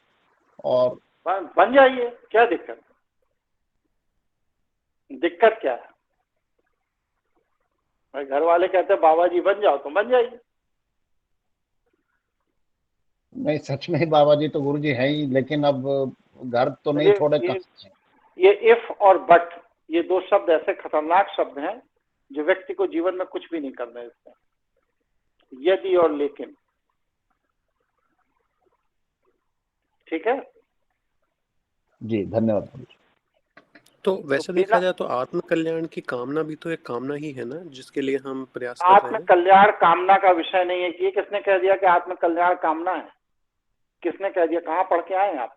और बन जाइए, क्या दिक्कत? दिक्कत क्या है? भाई घर वाले कहते हैं बाबा जी बन जाओ तो बन जाइए। नहीं, सच में ही बाबा जी तो गुरु जी है ही, लेकिन अब घर तो नहीं छोड़े कहाँ। ये इफ और बट, ये दो शब्द ऐसे खतरनाक शब्द हैं जो व्यक्ति को जीवन में कुछ भी नहीं करना है इससे। यदि और लेकिन, ठीक है जी, धन्यवाद गुरु जी। तो वैसे देखा जाए तो आत्म कल्याण की कामना भी तो एक कामना ही है ना, जिसके लिए हम प्रयास कर रहे आत्म हैं। कल्याण कामना का विषय नहीं है। कि किसने कह दिया कि आत्म कल्याण कामना है? किसने कह दिया? कहाँ पढ़ के आए आप?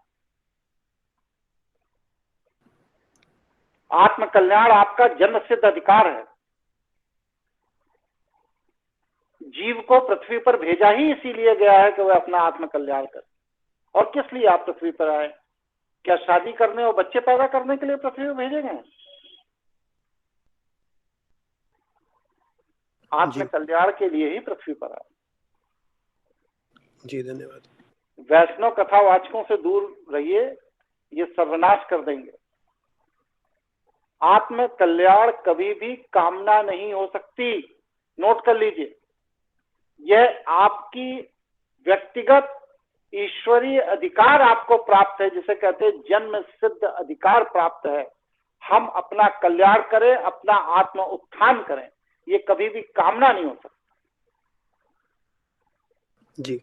आत्म कल्याण आपका जन्म सिद्ध अधिकार है। जीव को पृथ्वी पर भेजा ही इसीलिए गया है कि वह अपना आत्म कल्याण करे। और किस लिए आप पृथ्वी पर आए? क्या शादी करने और बच्चे पैदा करने के लिए पृथ्वी पर भेजे गए? आत्म कल्याण के लिए ही पृथ्वी पर आए। जी धन्यवाद। वैष्णव कथावाचकों से दूर रहिए, ये सर्वनाश कर देंगे। आत्म कल्याण कभी भी कामना नहीं हो सकती, नोट कर लीजिए। यह आपकी व्यक्तिगत ईश्वरीय अधिकार आपको प्राप्त है, जिसे कहते हैं जन्म सिद्ध अधिकार प्राप्त है। हम अपना कल्याण करें, अपना आत्म उत्थान करें, ये कभी भी कामना नहीं हो सकती। जी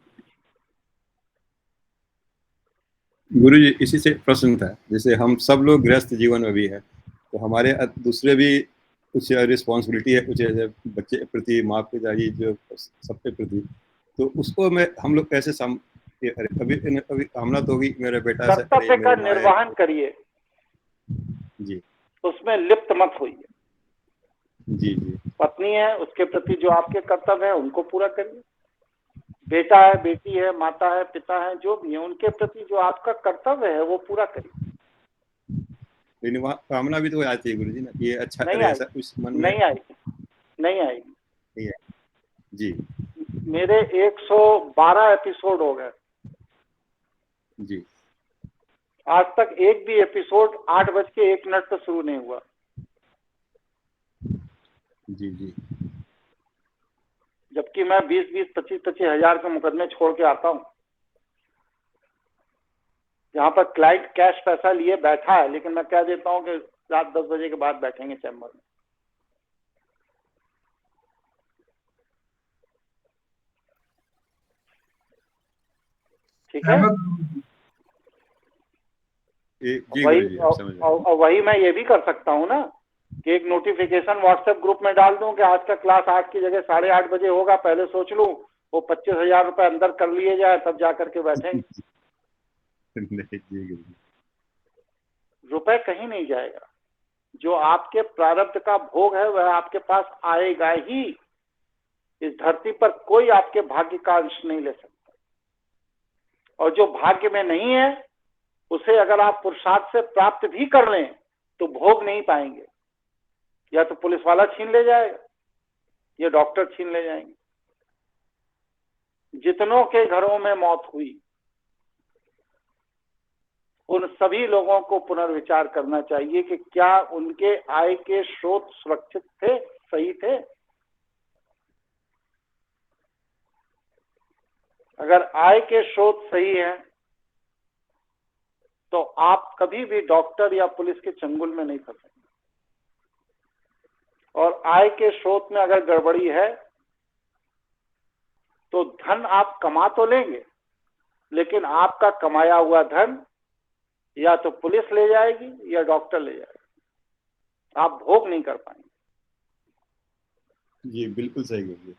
गुरु जी, इसी से प्रश्न था, जैसे हम सब लोग गृहस्थ जीवन में भी है, तो हमारे दूसरे भी कुछ रिस्पॉन्सिबिलिटी है, कुछ ऐसे बच्चे के प्रति, माँ पिताजी जो सबके प्रति, तो उसको हम लोग कैसे अरे अभी हमला तो होगी मेरे बेटा से, अरे कर्तव्य का मेरे माँ है। निर्वहन करिए, जी उसमें लिप्त मत होइए। जी जी पत्नी है, उसके प्रति जो आपके कर्तव्य है उनको पूरा करिए। बेटा है, बेटी है, माता है, पिता है, जो भी है, उनके प्रति जो आपका कर्तव्य है वो पूरा करिए। लेकिन वहाँ कामना भी तो आती है गुरु जी ना, ये अच्छा नहीं करे, ऐसा आएगी, कुछ मन में नहीं आएगी, नहीं आएगी। नहीं है। जी मेरे 112 एपिसोड हो गए, जी आज तक एक भी एपिसोड 8:01 पे शुरू नहीं हुआ। जी जी जबकि मैं 20-20, 25-25 हजार के मुकदमे छोड़ के आता हूँ, यहाँ पर क्लाइंट कैश पैसा लिए बैठा है, लेकिन मैं कह देता हूँ कि रात 10 बजे के बाद बैठेंगे चैम्बर में। ठीक है। जी वही गुरु जी, आप समझ रहे हैं। और वही मैं ये भी कर सकता हूँ ना कि एक नोटिफिकेशन व्हाट्सएप ग्रुप में डाल दूं कि आज का क्लास 8 की जगह 8:30 बजे होगा, पहले सोच लूं, वो 25,000 रुपए अंदर कर लिए जाए, तब जा करके बैठेंगे। नहीं जी गुरु जी, रुपए कहीं नहीं जाएगा, जो आपके प्रारब्ध का भोग है वह आपके पास आएगा ही। इस धरती पर कोई आपके भाग्य का अंश नहीं ले सकता, और जो भाग्य में नहीं है उसे अगर आप पुरुषार्थ से प्राप्त भी कर लें तो भोग नहीं पाएंगे। या तो पुलिस वाला छीन ले जाएगा या डॉक्टर छीन ले जाएंगे। जितनों के घरों में मौत हुई उन सभी लोगों को पुनर्विचार करना चाहिए कि क्या उनके आय के स्रोत सुरक्षित थे, सही थे। अगर आय के स्रोत सही है तो आप कभी भी डॉक्टर या पुलिस के चंगुल में नहीं फंसेंगे। और आय के स्रोत में अगर गड़बड़ी है तो धन आप कमा तो लेंगे, लेकिन आपका कमाया हुआ धन या तो पुलिस ले जाएगी या डॉक्टर ले जाएगा, आप भोग नहीं कर पाएंगे। जी बिल्कुल सही गुरु जी।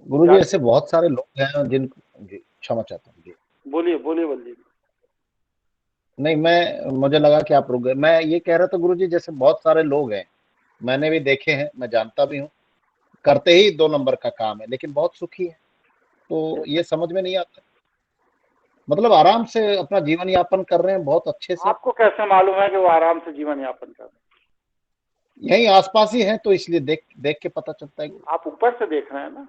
गुरु जी ऐसे बहुत सारे लोग हैं जिन जी क्षमा चाहता हूँ जी। बोलिए बोलिए बल्जी। नहीं, मुझे लगा कि आप रुक गए। मैं ये कह रहा था गुरु जी, जैसे बहुत सारे लोग हैं, मैंने भी देखे हैं, मैं जानता भी हूँ, करते ही 2 नंबर का काम है, लेकिन बहुत सुखी है। तो ये समझ में नहीं आता, मतलब आराम से अपना जीवन यापन कर रहे हैं बहुत अच्छे से। आपको कैसे मालूम है कि वो आराम से जीवन यापन कर रहे हैं? यही आसपास ही है, तो इसलिए देख के पता चलता है। आप ऊपर से देख रहे हैं ना,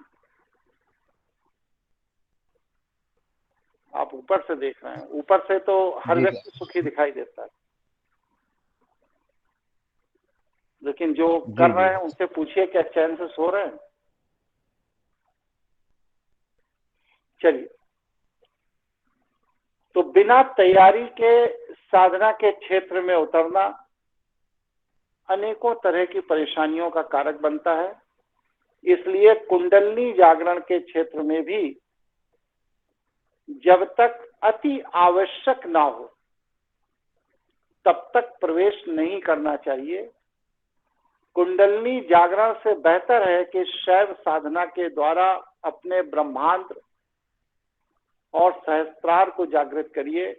आप ऊपर से देख रहे हैं। ऊपर से तो हर जी व्यक्ति सुखी दिखाई देता है, लेकिन जो कर जी रहे जी हैं उनसे पूछिए क्या चैन से सो रहे हैं। चलिए, तो बिना तैयारी के साधना के क्षेत्र में उतरना अनेकों तरह की परेशानियों का कारक बनता है। इसलिए कुंडलनी जागरण के क्षेत्र में भी जब तक अति आवश्यक ना हो तब तक प्रवेश नहीं करना चाहिए। कुंडलनी जागरण से बेहतर है कि शैव साधना के द्वारा अपने ब्रह्मांड और सहस्त्रार को जागृत करिए।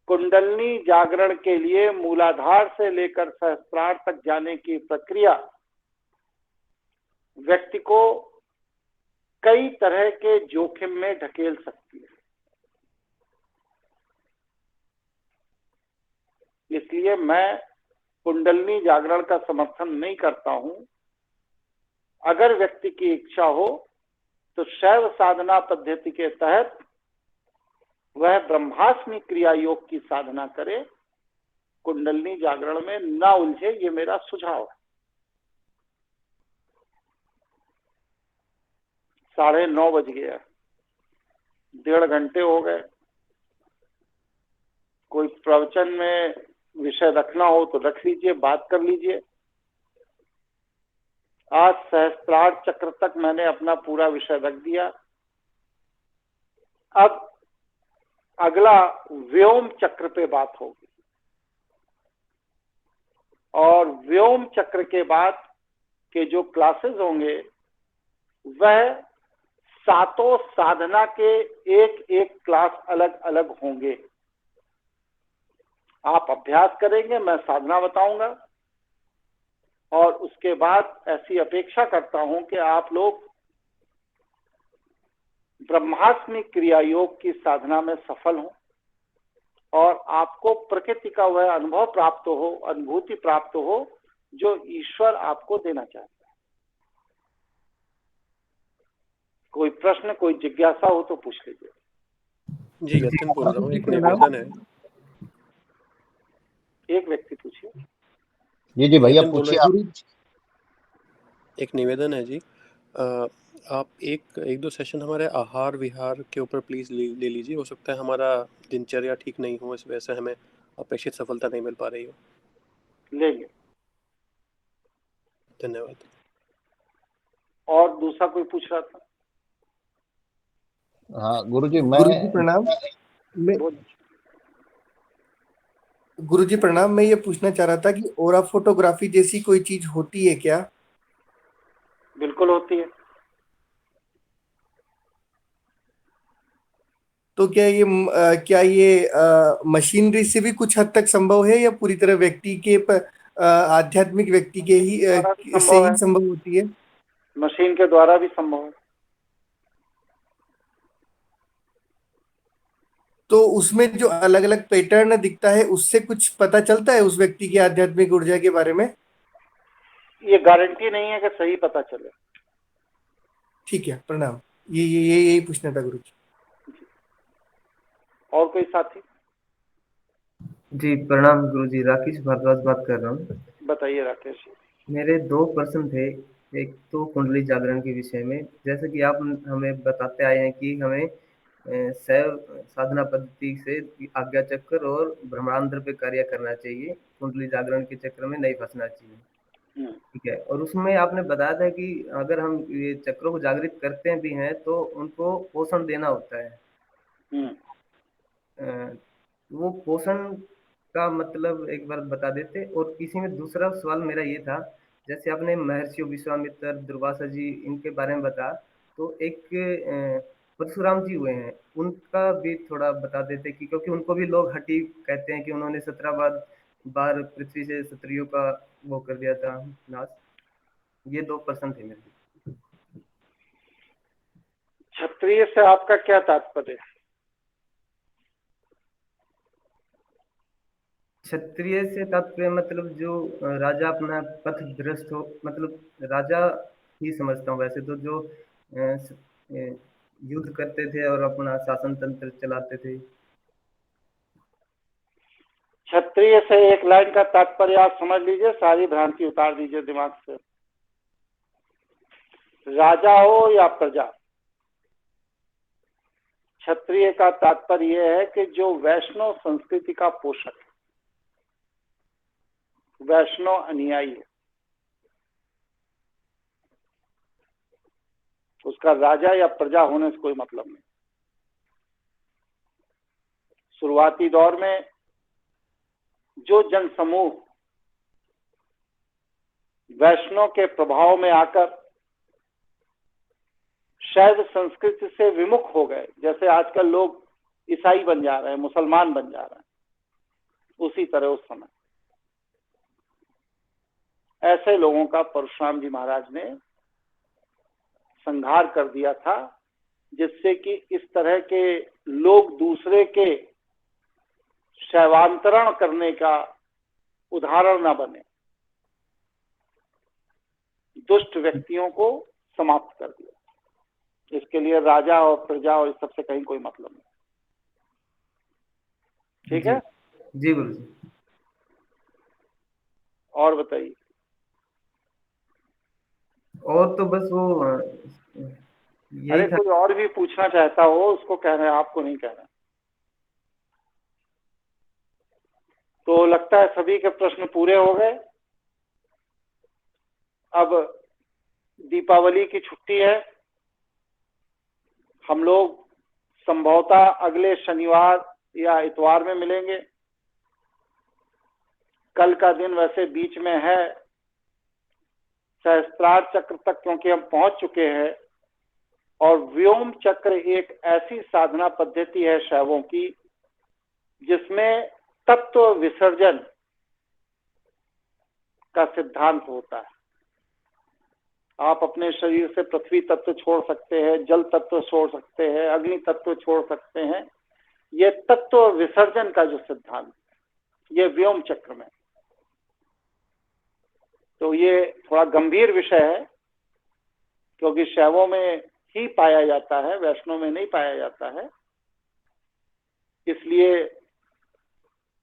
कुंडलनी जागरण के लिए मूलाधार से लेकर सहस्त्रार तक जाने की प्रक्रिया व्यक्ति को कई तरह के जोखिम में ढकेल सकती है। इसलिए मैं कुंडलनी जागरण का समर्थन नहीं करता हूं। अगर व्यक्ति की इच्छा हो तो शैव साधना पद्धति के तहत वह ब्रह्मास्मि क्रिया योग की साधना करे, कुंडलनी जागरण में ना उलझे, ये मेरा सुझाव है। 9:30 बज गया, 1.5 घंटे हो गए। कोई प्रवचन में विषय रखना हो तो रख लीजिए, बात कर लीजिए। आज सहस्त्रार्थ चक्र तक मैंने अपना पूरा विषय रख दिया। अब अगला व्योम चक्र पे बात होगी, और व्योम चक्र के बाद के जो क्लासेस होंगे वह सातों साधना के एक एक क्लास अलग अलग होंगे। आप अभ्यास करेंगे, मैं साधना बताऊंगा, और उसके बाद ऐसी अपेक्षा करता हूं कि आप लोग ब्रह्मास्मि क्रिया योग की साधना में सफल हों और आपको प्रकृति का वह अनुभव प्राप्त हो, अनुभूति प्राप्त हो जो ईश्वर आपको देना चाहता है। कोई प्रश्न, कोई जिज्ञासा हो तो पूछ लीजिए। जी यतिन बोल रहा हूँ, एक निवेदन है। एक व्यक्ति पूछिए। जी जी भैया यतिन बोल पूछिए रहे आप। हैं। एक निवेदन है जी, आप एक दो सेशन हमारे आहार विहार के ऊपर प्लीज ले लीजिए। हो सकता है हमारा दिनचर्या ठीक नहीं हो, इस वजह से हमें अपेक्षित सफलता नहीं मिल पा रही हो। लेंगे। धन्यवाद। और दूसरा कोई पूछ रहा था? हाँ गुरुजी गुरुजी प्रणाम। गुरुजी प्रणाम, मैं ये पूछना चाह रहा था कि ओरा फोटोग्राफी जैसी कोई चीज होती है क्या? बिल्कुल होती है। तो क्या ये मशीनरी से भी कुछ हद तक संभव है या पूरी तरह व्यक्ति के आध्यात्मिक व्यक्ति के ही से ही संभव होती है? मशीन के द्वारा भी संभव है। तो उसमें जो अलग अलग पैटर्न दिखता है उससे कुछ पता चलता है उस व्यक्ति की आध्यात्मिक ऊर्जा के बारे में? ये गारंटी नहीं है कि सही पता चले। ठीक है, प्रणाम। यही पूछना था गुरुजी। और कोई साथी? जी प्रणाम गुरुजी, राकेश भारद्वाज बात कर रहा हूँ। बताइए राकेश। मेरे दो प्रश्न थे। एक तो कुंडली जागरण के विषय में, जैसे कि आप हमें बताते आए हैं कि हमें शैव साधना पद्धति से आज्ञा चक्र और ब्रह्मांड पे कार्य करना चाहिए, कुंडली जागरण के चक्र में नहीं फंसना चाहिए। ठीक है। और उसमें आपने बताया था कि अगर हम ये चक्रों को जागृत करते भी हैं तो उनको पोषण देना होता है। वो पोषण का मतलब एक बार बता देते। और इसी में दूसरा सवाल मेरा ये था, जैसे आपने महर्षि विश्वामित्र, दुर्वासा जी, इनके बारे में बताया, तो एक परशुराम जी हुए हैं, उनका भी थोड़ा बता देते कि क्योंकि उनको भी लोग हठी कहते हैं कि उन्होंने 17 बार पृथ्वी से क्षत्रियों का वो कर दिया था नाश। ये दो प्रश्न थे मेरे। क्षत्रिय से आपका क्या तात्पर्य है? क्षत्रिय से तात्पर्य मतलब जो राजा अपना पथ भ्रष्ट हो, मतलब राजा ही समझता हूँ वैसे तो, जो युद्ध करते थे और अपना शासन तंत्र चलाते थे। क्षत्रिय से एक लाइन का तात्पर्य आप समझ लीजिए, सारी भ्रांति उतार दीजिए दिमाग से। राजा हो या प्रजा, क्षत्रिय का तात्पर्य यह है कि जो वैष्णव संस्कृति का पोषक है, वैष्णव अनुयायी है, उसका राजा या प्रजा होने से कोई मतलब नहीं। शुरुआती दौर में जो जनसमूह वैष्णव के प्रभाव में आकर शैव संस्कृति से विमुख हो गए, जैसे आजकल लोग ईसाई बन जा रहे हैं, मुसलमान बन जा रहे हैं, उसी तरह उस समय ऐसे लोगों का परशुराम जी महाराज ने संहार कर दिया था, जिससे कि इस तरह के लोग दूसरे के शैवांतरण करने का उदाहरण न बने। दुष्ट व्यक्तियों को समाप्त कर दिया। इसके लिए राजा और प्रजा और इस सबसे कहीं कोई मतलब नहीं। ठीक है जी गुरु जी। और बताइए। और तो बस वो अरे कोई और भी पूछना चाहता हो उसको कह रहे हैं, आपको नहीं कह रहे। तो लगता है सभी के प्रश्न पूरे हो गए। अब दीपावली की छुट्टी है, हम लोग संभवतः अगले शनिवार या इतवार में मिलेंगे। कल का दिन वैसे बीच में है, सहस्त्रार चक्र तक क्योंकि हम पहुंच चुके हैं, और व्योम चक्र एक ऐसी साधना पद्धति है शैवों की जिसमें तत्व विसर्जन का सिद्धांत होता है। आप अपने शरीर से पृथ्वी तत्व छोड़ सकते हैं, जल तत्व छोड़ सकते हैं, अग्नि तत्व छोड़ सकते हैं। ये तत्व विसर्जन का जो सिद्धांत है, ये व्योम चक्र में। तो ये थोड़ा गंभीर विषय है क्योंकि शैवों में ही पाया जाता है, वैष्णव में नहीं पाया जाता है। इसलिए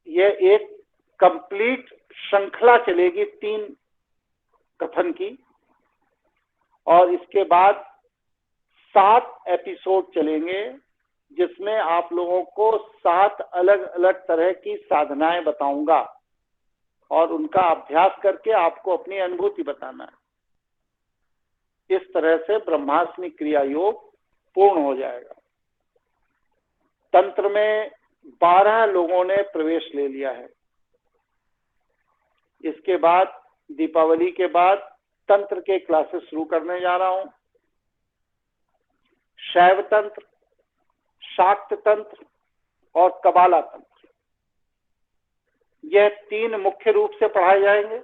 ये एक कंप्लीट श्रृंखला चलेगी 3 कथन की, और इसके बाद 7 एपिसोड चलेंगे जिसमें आप लोगों को 7 अलग अलग तरह की साधनाएं बताऊंगा और उनका अभ्यास करके आपको अपनी अनुभूति बताना है। इस तरह से ब्रह्मास्मि क्रिया योग पूर्ण हो जाएगा। तंत्र में 12 लोगों ने प्रवेश ले लिया है। इसके बाद दीपावली के बाद तंत्र के क्लासेस शुरू करने जा रहा हूं। शैव तंत्र, शाक्त तंत्र और कबाला तंत्र, यह 3 मुख्य रूप से पढ़ाए जाएंगे।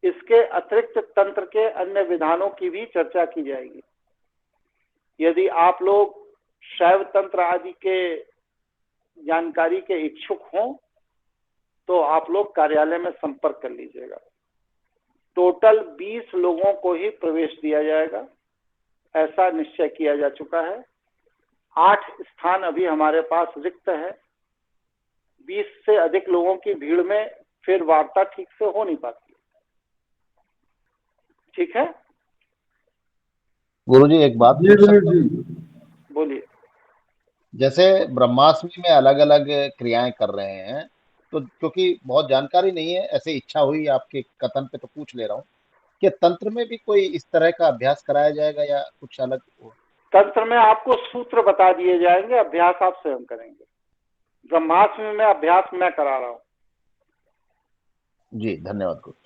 इसके अतिरिक्त तंत्र के अन्य विधानों की भी चर्चा की जाएगी। यदि आप लोग शैव तंत्र आदि के जानकारी के इच्छुक हों तो आप लोग कार्यालय में संपर्क कर लीजिएगा। टोटल 20 लोगों को ही प्रवेश दिया जाएगा, ऐसा निश्चय किया जा चुका है। 8 स्थान अभी हमारे पास रिक्त है। 20 से अधिक लोगों की भीड़ में फिर वार्ता ठीक से हो नहीं पाती। ठीक है गुरुजी, एक बात बोलिए। जैसे ब्रह्मास्मि में अलग अलग क्रियाएं कर रहे हैं, तो क्योंकि बहुत जानकारी नहीं है, ऐसे इच्छा हुई आपके कथन पे तो पूछ ले रहा हूँ कि तंत्र में भी कोई इस तरह का अभ्यास कराया जाएगा या कुछ अलग? तंत्र में आपको सूत्र बता दिए जाएंगे, अभ्यास आप स्वयं करेंगे। ब्रह्मास्मि में अभ्यास मैं करा रहा हूँ। जी धन्यवाद गुरु।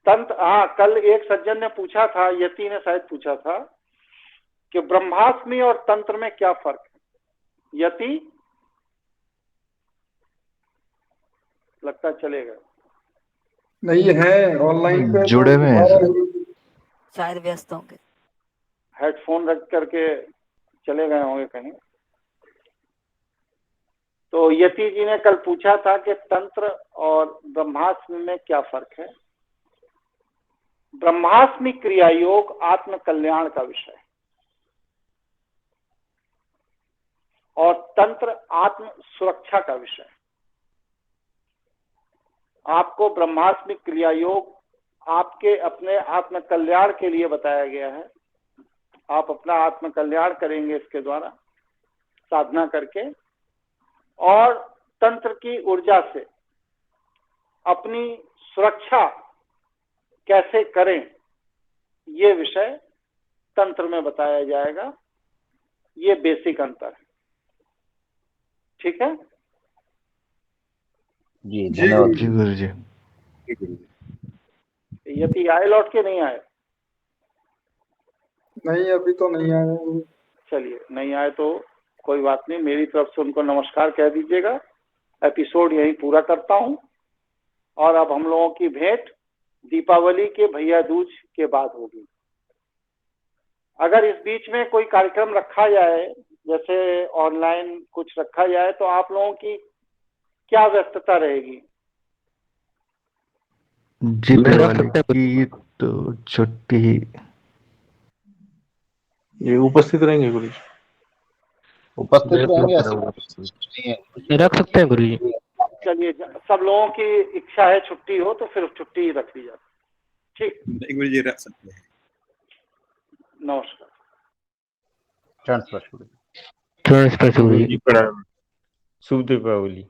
तंत्र, हाँ, कल एक सज्जन ने पूछा था, यति ने शायद पूछा था कि ब्रह्मास्मि और तंत्र में क्या फर्क है। यति लगता चलेगा नहीं है, ऑनलाइन पे जुड़े हुए हैं सर। शायद व्यस्त होंगे, हेडफोन रख करके चले गए होंगे कहीं। तो यति जी ने कल पूछा था कि तंत्र और ब्रह्मास्मि में क्या फर्क है। ब्रह्मास्मि क्रिया योग आत्म कल्याण का विषय है और तंत्र आत्म सुरक्षा का विषय है। आपको ब्रह्मास्मि क्रिया योग आपके अपने आत्म कल्याण के लिए बताया गया है। आप अपना आत्म कल्याण करेंगे इसके द्वारा साधना करके, और तंत्र की ऊर्जा से अपनी सुरक्षा कैसे करें, ये विषय तंत्र में बताया जाएगा। ये बेसिक अंतर है। ठीक है जी धन्यवाद जी गुरु जी। यदि आए लौट के नहीं आए? नहीं, अभी तो नहीं आया। चलिए, नहीं आए तो कोई बात नहीं, मेरी तरफ से उनको नमस्कार कह दीजिएगा। एपिसोड यहीं पूरा करता हूं, और अब हम लोगों की भेंट दीपावली के भैया दूज के बाद होगी। अगर इस बीच में कोई कार्यक्रम रखा जाए, जैसे ऑनलाइन कुछ रखा जाए, तो आप लोगों की क्या व्यस्तता रहेगी? जी वाले की तो छुट्टी। ये उपस्थित रहेंगे गुरु जी? उपस्थित रहेंगे, रख सकते हैं गुरु जी। चलिए, सब लोगों की इच्छा है छुट्टी हो तो फिर छुट्टी ही रख ली जाती। ठीक, गुरु जी रख सकते हैं। नमस्कार। ट्रांसफर गुरु जी। प्रणाम। शुभ दीपावली।